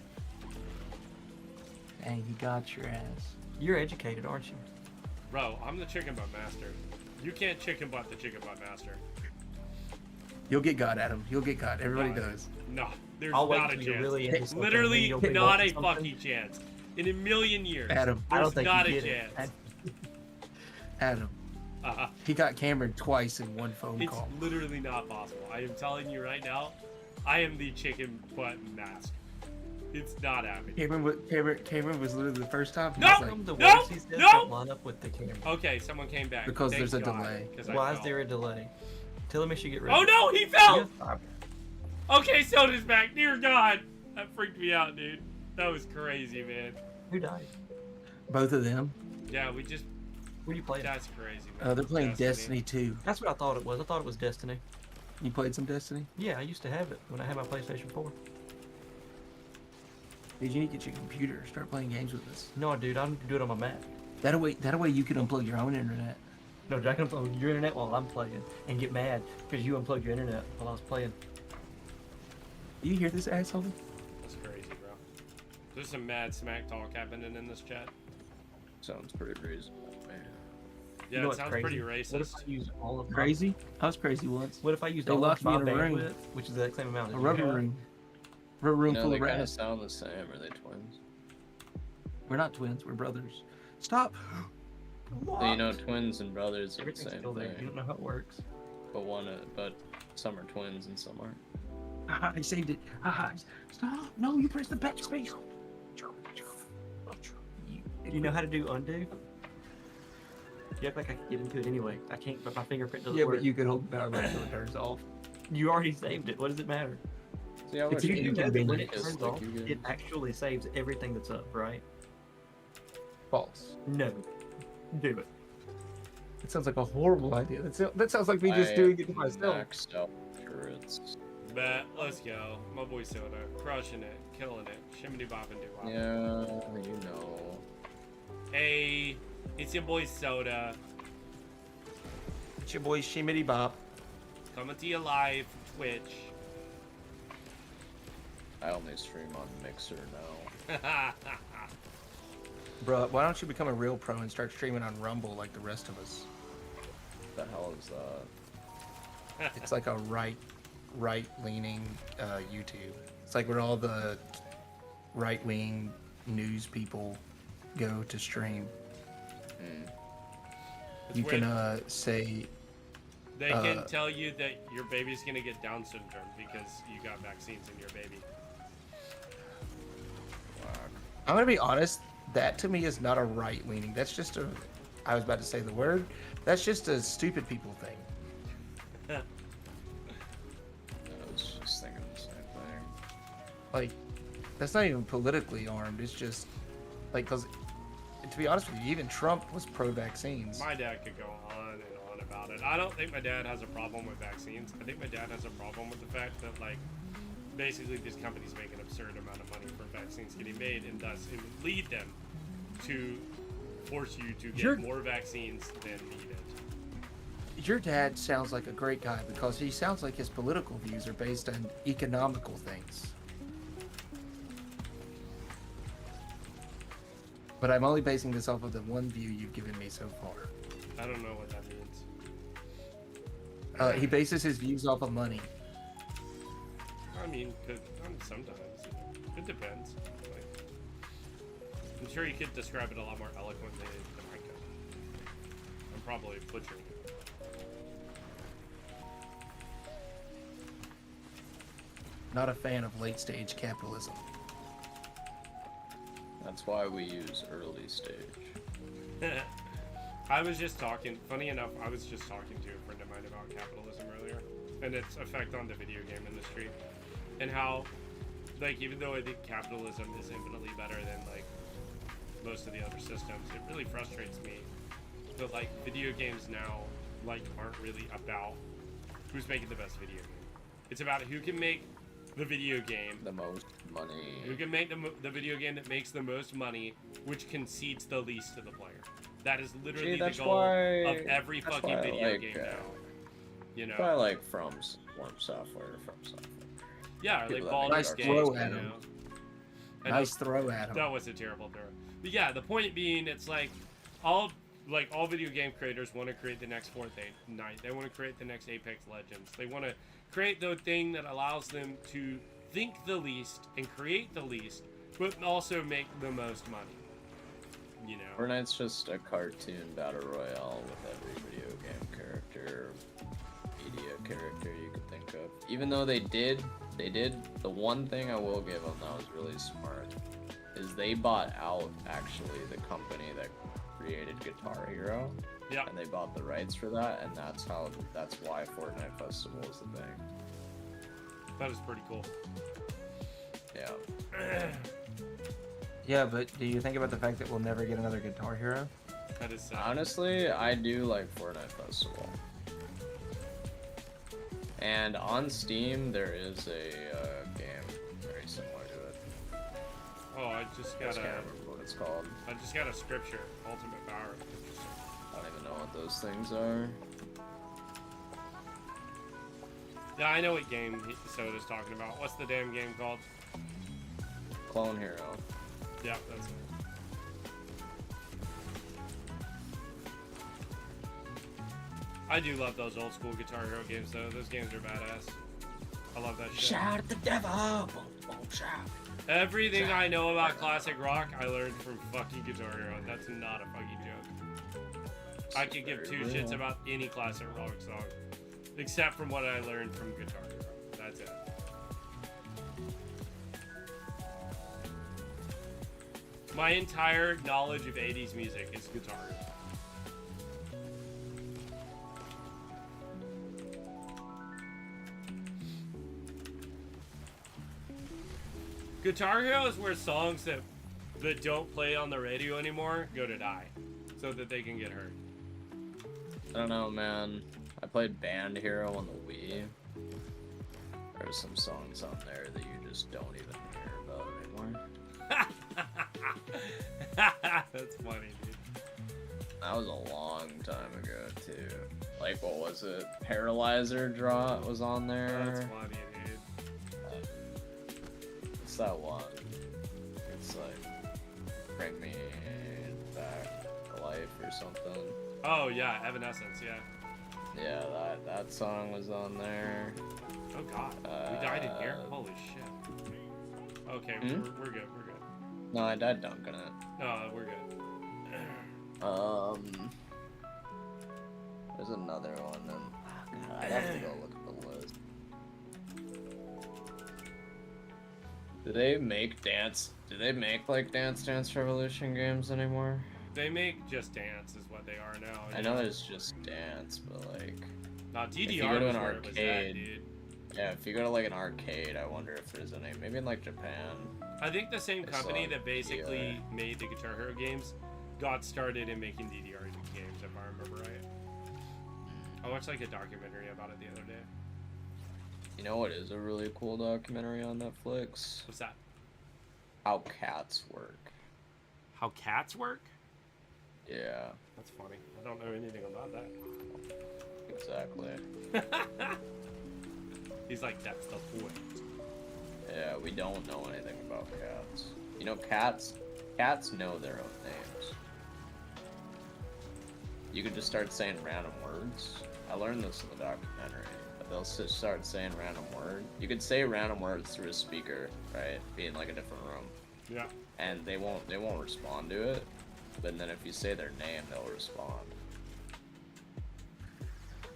Dang, he got your ass. You're educated, aren't you? Bro, I'm the chicken butt master. You can't chicken butt the chicken butt master. You'll get got, Adam. You'll get got. Everybody No. does. No, there's I'll wait not a till you're chance. really into something, and then Literally you'll pick not up a something. fucking chance. In a million years. Adam. I don't There's think not you a get it. chance. Adam. He got Cameron twice in one phone It's call. literally not possible. I am telling you right now, I am the chicken butt mask. It's not happening. Cameron was literally the first time. He No! was Some of the No! words he says No! don't line up with the camera. Okay, someone came back. Because Thank there's a God, delay. 'cause I Why is fell. there a delay? Tell him he should get rid Oh of it. no, he fell! Yeah. Okay, Soda's back. Dear God. That freaked me out, dude. That was crazy, man. Who died? Both of them. Yeah, we just... What are you playing? That's crazy, man. They're playing Destiny 2. That's what I thought it was. I thought it was Destiny. You played some Destiny? Yeah, I used to have it when I had my PlayStation 4. Dude, you need to get your computer. Start playing games with us. No, dude, I need to do it on my Mac. That way you can unplug your own internet. No, I can unplug your internet while I'm playing and get mad because you unplugged your internet while I was playing. Do you hear this, asshole? That's crazy, bro. There's some mad smack talk happening in this chat. Sounds pretty reasonable, man. Yeah, You know it what's sounds crazy? pretty What if racist. I used all of my, Crazy? I was crazy once. What if I used They all locked of me my in a room. bandwidth, which is the exact same amount as A you rubber have? room. Rubber room No, full they of kind of rats. sound the same. Are they twins? We're not twins. We're brothers. Stop. So, you know, twins and brothers are the Everything's same still there. You thing. don't know how it works. But some are twins and some aren't. I saved it. Stop. No, you press the backspace. You know how to do undo? You act like I can get into it anyway. I can't, but my fingerprint doesn't Yeah, work. but you could hold the power button until it turns off. You already saved it. What does it matter? See, I If wish you you do could that, do when it it just turns like off, you did. it actually saves everything that's up, right? False. No. Do it. It sounds like a horrible idea. That sounds like me just doing it to myself. Maxed out turrets. Bet, let's go. My boy Soda, crushing it, killing it, shimmity bopping doo wop. Yeah, you know. Hey, it's your boy Soda, It's your boy Shimmity Bop. coming to you live from Twitch. I only stream on Mixer now. Bruh, why don't you become a real pro and start streaming on Rumble like the rest of us? What the hell is that? It's like a right-leaning YouTube. It's like where all the right-wing news people go to stream. It's You can weird. say They can tell you that your baby's gonna get Down syndrome because you got vaccines in your baby. I'm gonna be honest, that to me is not a right leaning. That's just a I was about to say the word. That's just a stupid people thing. I was just thinking the same thing. Like, that's not even politically armed. It's just like, cause to be honest with you, even Trump was pro-vaccines. My dad could go on and on about it. I don't think my dad has a problem with vaccines. I think my dad has a problem with the fact that, like, basically these companies make an absurd amount of money for vaccines getting made, and thus it would lead them to force you to get more vaccines than needed. Your dad sounds like a great guy because he sounds like his political views are based on economical things. But I'm only basing this off of the one view you've given me so far. I don't know what that means. He bases his views off of money. I mean, sometimes. It depends. Like, I'm sure you could describe it a lot more eloquently than I could. I'm probably butchering it. Not a fan of late-stage capitalism. That's why we use early stage. I was just talking, funny enough, I was just talking to a friend of mine about capitalism earlier and its effect on the video game industry, and how, like, even though I think capitalism is infinitely better than, like, most of the other systems, it really frustrates me that, like, video games now, like, aren't really about who's making the best video game. It's about who can make the video game The most money. who can make the video game that makes the most money, which concedes the least to the player. That is literally the goal of every fucking video game now. You know? I like from Software. Yeah, People like that Baldur's Nice Gate, throw you at know. him. I Nice know throw at him. that was a terrible throw. But yeah, the point being, it's like all video game creators want to create the next Fortnite. They want to create the next Apex Legends. They want to create the thing that allows them to think the least and create the least, but also make the most money. You know. Fortnite's just a cartoon battle royale with every video game character, media character you could think of. Even though they did the one thing I will give them that was really smart is they bought out actually the company that created Guitar Hero. Yeah. And they bought the rights for that, and that's why Fortnite Festival is a thing. That is pretty cool. Yeah. Yeah, but do you think about the fact that we'll never get another Guitar Hero? That is sad. Honestly, I do like Fortnite Festival. And on Steam, there is a game very similar to it. Oh, I just I got can't remember what it's called. a scripture, Ultimate Power. I don't even know what those things are. Yeah, I know what game Soda's talking about. What's the damn game called? Clone Hero. Yeah, that's it. I do love those old school Guitar Hero games though. Those games are badass. I love that shit. Shout at the devil! Boom, boom, shout. Everything I know about classic rock, I learned from fucking Guitar Hero. That's not a fucking joke. I could give two shits about any classic rock song, except from what I learned from Guitar Hero. That's it. My entire knowledge of 80s music is Guitar Hero. Guitar Hero is where songs that don't play on the radio anymore go to die, so that they can get heard. I don't know, man. I played Band Hero on the Wii. There's some songs on there that you just don't even hear about anymore. That's funny, dude. That was a long time ago, too. Like, what was it? Paralyzer Draw was on there. That's funny, dude. What's that one? It's like, Bring Me Back to Life or something. Oh, yeah, Evanescence, yeah. Yeah, that song was on there. Oh, God. We died in here? Holy shit. Okay, we're good, we're good. No, I died dunking it. No, we're good. There's another one. And I'd have to go look at the list. Do they make like Dance Revolution games anymore? They make Just Dance is what they are now. I know there's Just Dance, but like... Now, DDR if you go to was an where it was at, arcade, dude. yeah, if you go to like an arcade, I wonder if there's any. Maybe in like Japan. I think the same It's company like that basically made the Guitar Hero games got started in making DDR games, if I remember right. I watched like a documentary about it the other day. You know what is a really cool documentary on Netflix? What's that? How Cats Work. How cats work? Yeah, That's funny. I don't know anything about that. exactly. He's like, that's the point. Yeah, we don't know anything about cats. You know, cats know their own names. You can just start saying random words. I learned this in the documentary. But they'll just start saying random words. You could say random words through a speaker, right? Be in like a different room. Yeah. And they won't respond to it. But then if you say their name, they'll respond.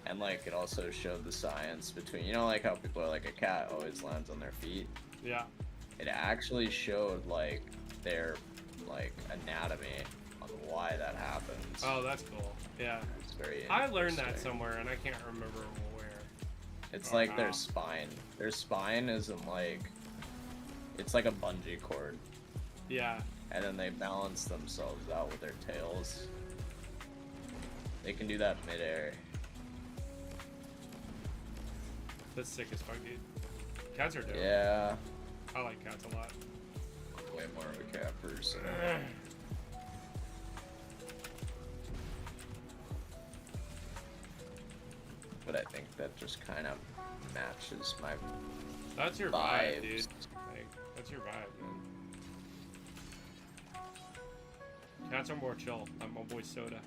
And like it also showed the science between, you know, like how people are like a cat always lands on their feet. Yeah. It actually showed like their like anatomy on why that happens. Oh, that's cool. Yeah. It's very I learned that interesting. somewhere, and I can't remember where. It's Oh, like wow. their spine. Their spine isn't like, it's like a bungee cord. Yeah. And then they balance themselves out with their tails. They can do that midair. That's sick as fuck, dude. Cats are dope. Yeah. I like cats a lot. Way more of a cat person. but I think that just kind of matches my That's your vibe, dude. Like, that's your vibe, man. Cats are more chill. I'm my boy Soda.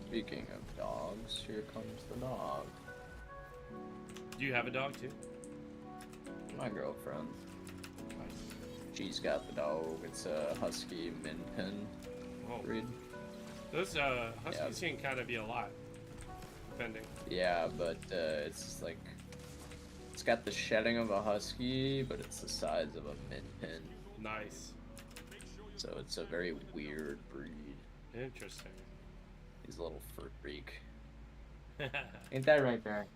Speaking of dogs, here comes the dog. Do you have a dog too? My girlfriend. Nice. She's got the dog. It's a husky min pin Oh. breed. Those huskies can kind of be a lot, depending. Yeah, but it's like it's got the shedding of a husky, but it's the size of a min pin. Nice. So it's a very weird breed. Interesting. He's a little fur freak. Ain't that right, Bear?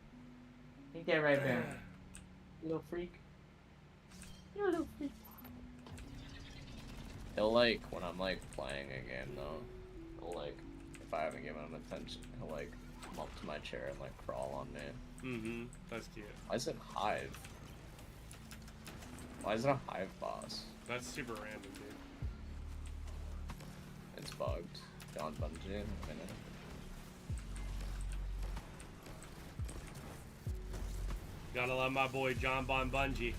Ain't that right, Bear? Little freak. You're a little freak. He'll like when I'm like playing a game though. He'll like if I haven't given him attention, he'll like come up to my chair and like crawl on me. Mm-hmm. That's cute. Why is it Hive? Why is it a Hive boss? That's super random, dude. It's bugged. John Bungie in a minute. Gotta love my boy John Bon Bungie.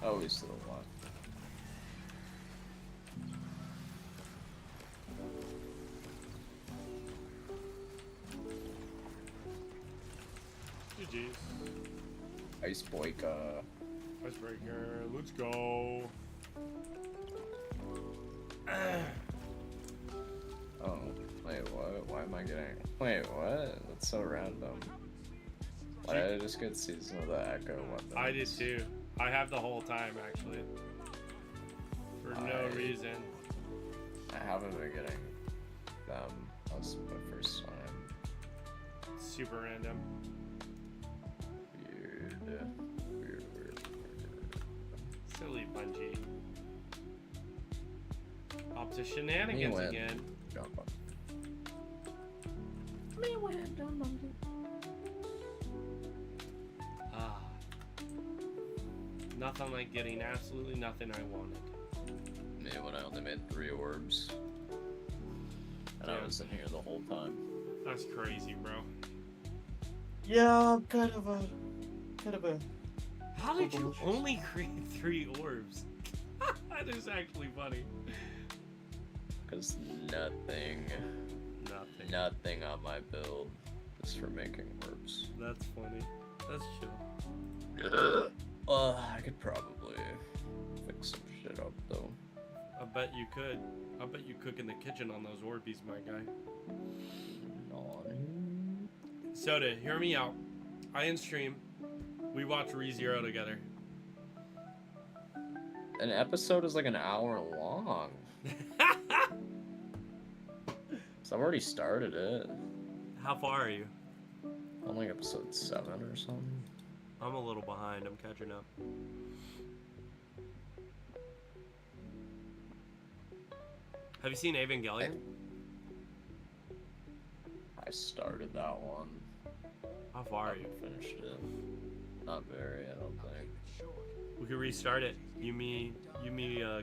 Oh, he's still alive. GG's. Ice Boyka. Icebreaker. Let's go. Oh, wait, what? Why am I getting... Wait, what? That's so random. Why did I just get Season of the Echo weapons? I did too. I have the whole time, actually. For no reason. I haven't been getting them. That was my first time. Super random. Weird. Silly Bungie. Up to shenanigans win. again. Jump up. Ah. Nothing like getting absolutely nothing I wanted. Me when I only made 3 orbs. And I was in here the whole time. That's crazy, bro. Yeah, I'm kind of a. How did you only create 3 orbs? That is actually funny. Because nothing on my build is for making orbs. That's funny. That's chill. I could probably fix some shit up though. I bet you could. I bet you cook in the kitchen on those Orbeez, my guy. Soda, hear me out. I in stream. We watch ReZero together. An episode is like an hour long. So I've already started it. How far are you? I'm like episode 7 or something. I'm a little behind. I'm catching up. Have you seen Evangelion? I started that one. How far I are you? haven't finished it. Not very, I don't think. We could restart it. You, me,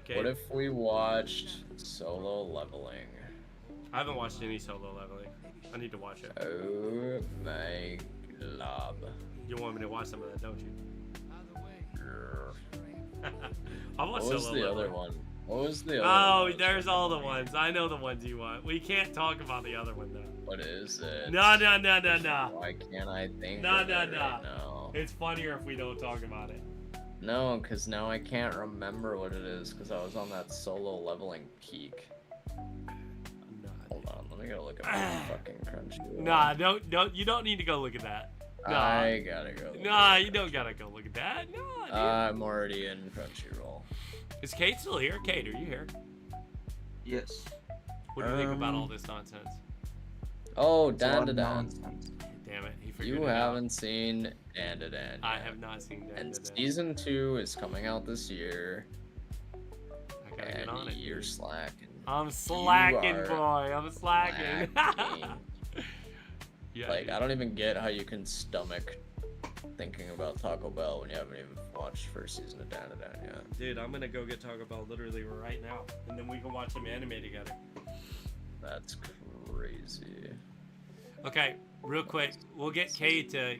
Kate. What if we watched Solo Leveling? I haven't watched any Solo Leveling. I need to watch it. Oh my glob. You want me to watch some of that, don't you? I'll watch What was Solo the Leveling. other one? What was the other Oh, one? there's all the ones. I know the ones you want. We can't talk about the other one, though. What is it? No. Why can't I think No. of it right now? It's funnier if we don't talk about it. No, because now I can't remember what it is because I was on that solo leveling peak. Hold on, let me go look at my fucking Crunchyroll. Nah, don't. You don't need to go look at that. Nah. I gotta go. Nah, you don't gotta go look at that. Nah, dude. I'm already in Crunchyroll. Is Kate still here? Kate, are you here? Yes. What do you think about all this nonsense? Oh, It's a lot Dan of Dan. nonsense. Damn it, he figured You it out. haven't seen Dan Dan. I have not seen that. And season 2 is coming out this year. I gotta get on And it. you're slacking. I'm slacking, are boy. I'm slacking. slacking. Yeah, Like, dude. I don't even get how you can stomach thinking about Taco Bell when you haven't even watched first season of Dan Dan yet. Dude, I'm gonna go get Taco Bell literally right now, and then we can watch some anime together. That's crazy. Okay, real quick, we'll get Cade, you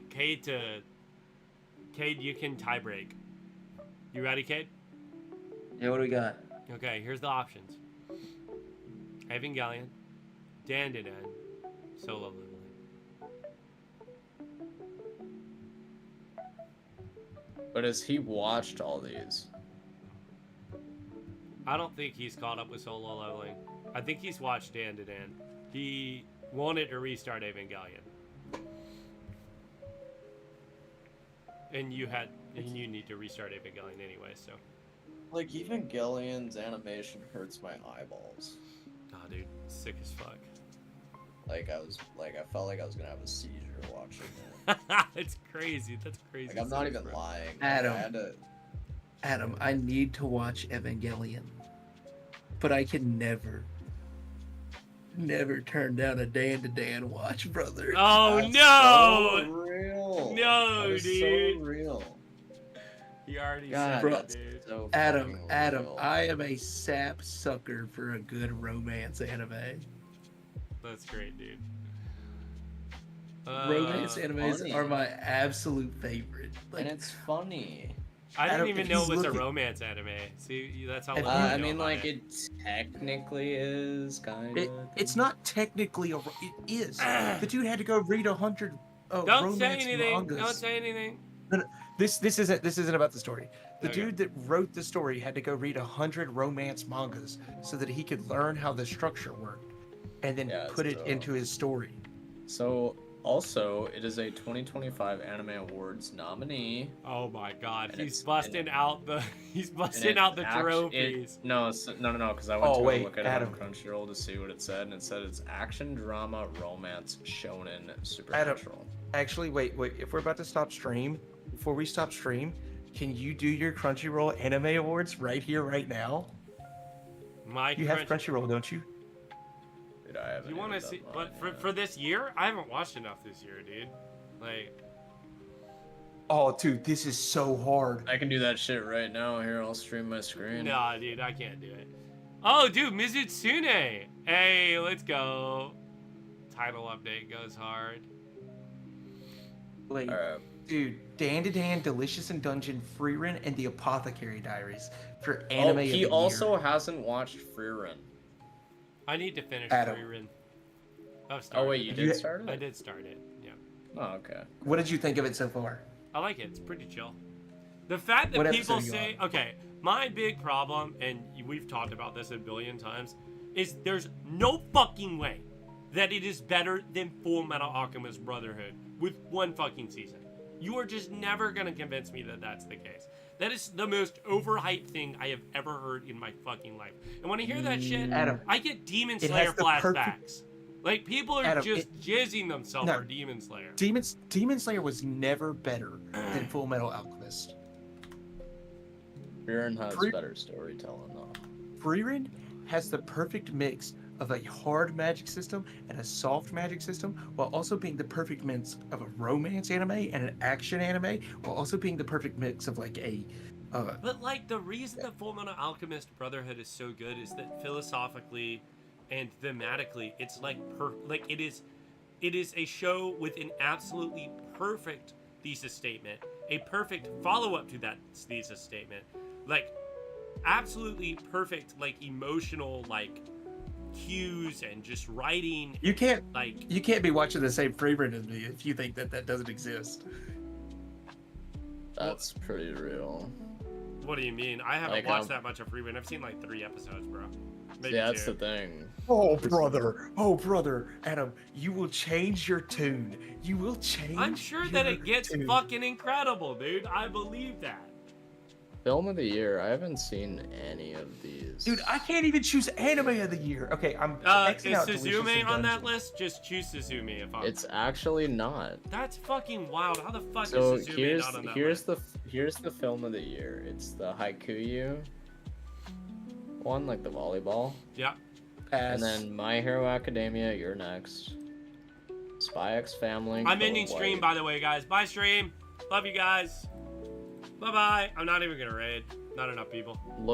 can tie break. You ready, Cade? Yeah, what do we got? Okay, here's the options. Evangelion, Dan, Solo Leveling. But has he watched all these? I don't think he's caught up with Solo Leveling. I think he's watched Dan. He wanted to restart Evangelion. And you need to restart Evangelion anyway, so. Like, Evangelion's animation hurts my eyeballs. Nah, dude, sick as fuck. I felt like I was gonna have a seizure watching it. It's crazy. That's crazy. Like, I'm not even bro. lying. Adam. I had to... Adam, I need to watch Evangelion, but I can never turn down a Dan watch, brother. Oh That's no! so real. No, That is dude. so real. He already God, said that's it, dude. so Adam, fucking real. I am a sap sucker for a good romance anime. That's great, dude. Romance animes funny. are my absolute favorite. Like, And it's funny. I didn't Adam, even if know he's it was a looking- romance anime. See, that's how If little you- I I know mean, about like, it. it technically is, kind of. it's not technically it is. The dude had to go read 100 Don't romance say anything. mangas. Don't say anything. This isn't about the story. The Okay. dude that wrote the story had to go read 100 romance mangas so that he could learn how the structure worked, and then Yeah, put it so- into his story. So, also, it is a 2025 Anime Awards nominee. Oh my God, And he's it's- busting and- out the and busting out the no, trophies. no, because I went Oh, to wait, look at Adam. it on Crunchyroll to see what it said, and it said it's action, drama, romance, shonen, supernatural. Actually, wait. If we're about to stop stream, before we stop stream, can you do your Crunchyroll Anime Awards right here, right now? My You have Crunch- Crunchyroll, don't you? Dude, I haven't You want to even see? done But mine yet. for this year, I haven't watched enough this year, dude. Like, Oh, dude, this is so hard. I can do that shit right now. Here, I'll stream my screen. nah, dude, I can't do it. Oh, dude, Mizutsune. Hey, let's go. Title update goes hard. Wait, Alright. dude, Dan, Delicious in Dungeon, Freerun, and the Apothecary Diaries for Oh, anime. of he the year. also hasn't watched Freerun. I need to finish Adam. Freerun. I've Oh started wait, you it. You- did start I it? did start it. Yeah, Oh, okay. What did you think of it so far? I like it. It's pretty chill. The fact that What people episode are you say, okay, my big problem, and we've talked about this a billion times, is there's no fucking way that it is better than Full Metal Alchemist Brotherhood with one fucking season. You are just never gonna convince me that that's the case. That is the most overhyped thing I have ever heard in my fucking life. And when I hear that shit, Adam, I get Demon it Slayer has the flashbacks. perfect- Like, people are Adam, just jizzing themselves No. for Demon Slayer. Demon Slayer was never better than Full Metal Alchemist. Freerun has Free- better storytelling though. Freerun has the perfect mix of a hard magic system and a soft magic system, while also being the perfect mix of a romance anime and an action anime, while also being the perfect mix of like a But like the reason that Full Metal Alchemist Brotherhood is so good is that philosophically and thematically, it's like it is it is a show with an absolutely perfect thesis statement, a perfect follow-up to that thesis statement, like absolutely perfect, like emotional, like cues and just writing. You can't like be watching the same Freeman as me if you think that doesn't exist. That's pretty real. What do you mean? I haven't Like, watched that much of Freeman. I've seen like 3 episodes, bro. Maybe Yeah, that's 2. the thing. Oh brother, Adam, you will change your tune. You will change. I'm sure that your it gets tune. fucking incredible, dude. I believe that. Film of the year. I haven't seen any of these. Dude, I can't even choose anime of the year. Okay, I'm Is Xing out Delicious Suzume in on that Dungeon. list? Just choose Suzume if I'm. It's actually not. That's fucking wild. How the fuck So is Suzume not on that list? here's the film of the year. It's the Haikuyu one, like the volleyball. Yeah. Pass. And then My Hero Academia, you're next. Spy X Family. I'm Color ending stream, White. by the way, guys. Bye, stream. Love you guys. Bye-bye. I'm not even gonna raid. Not enough people.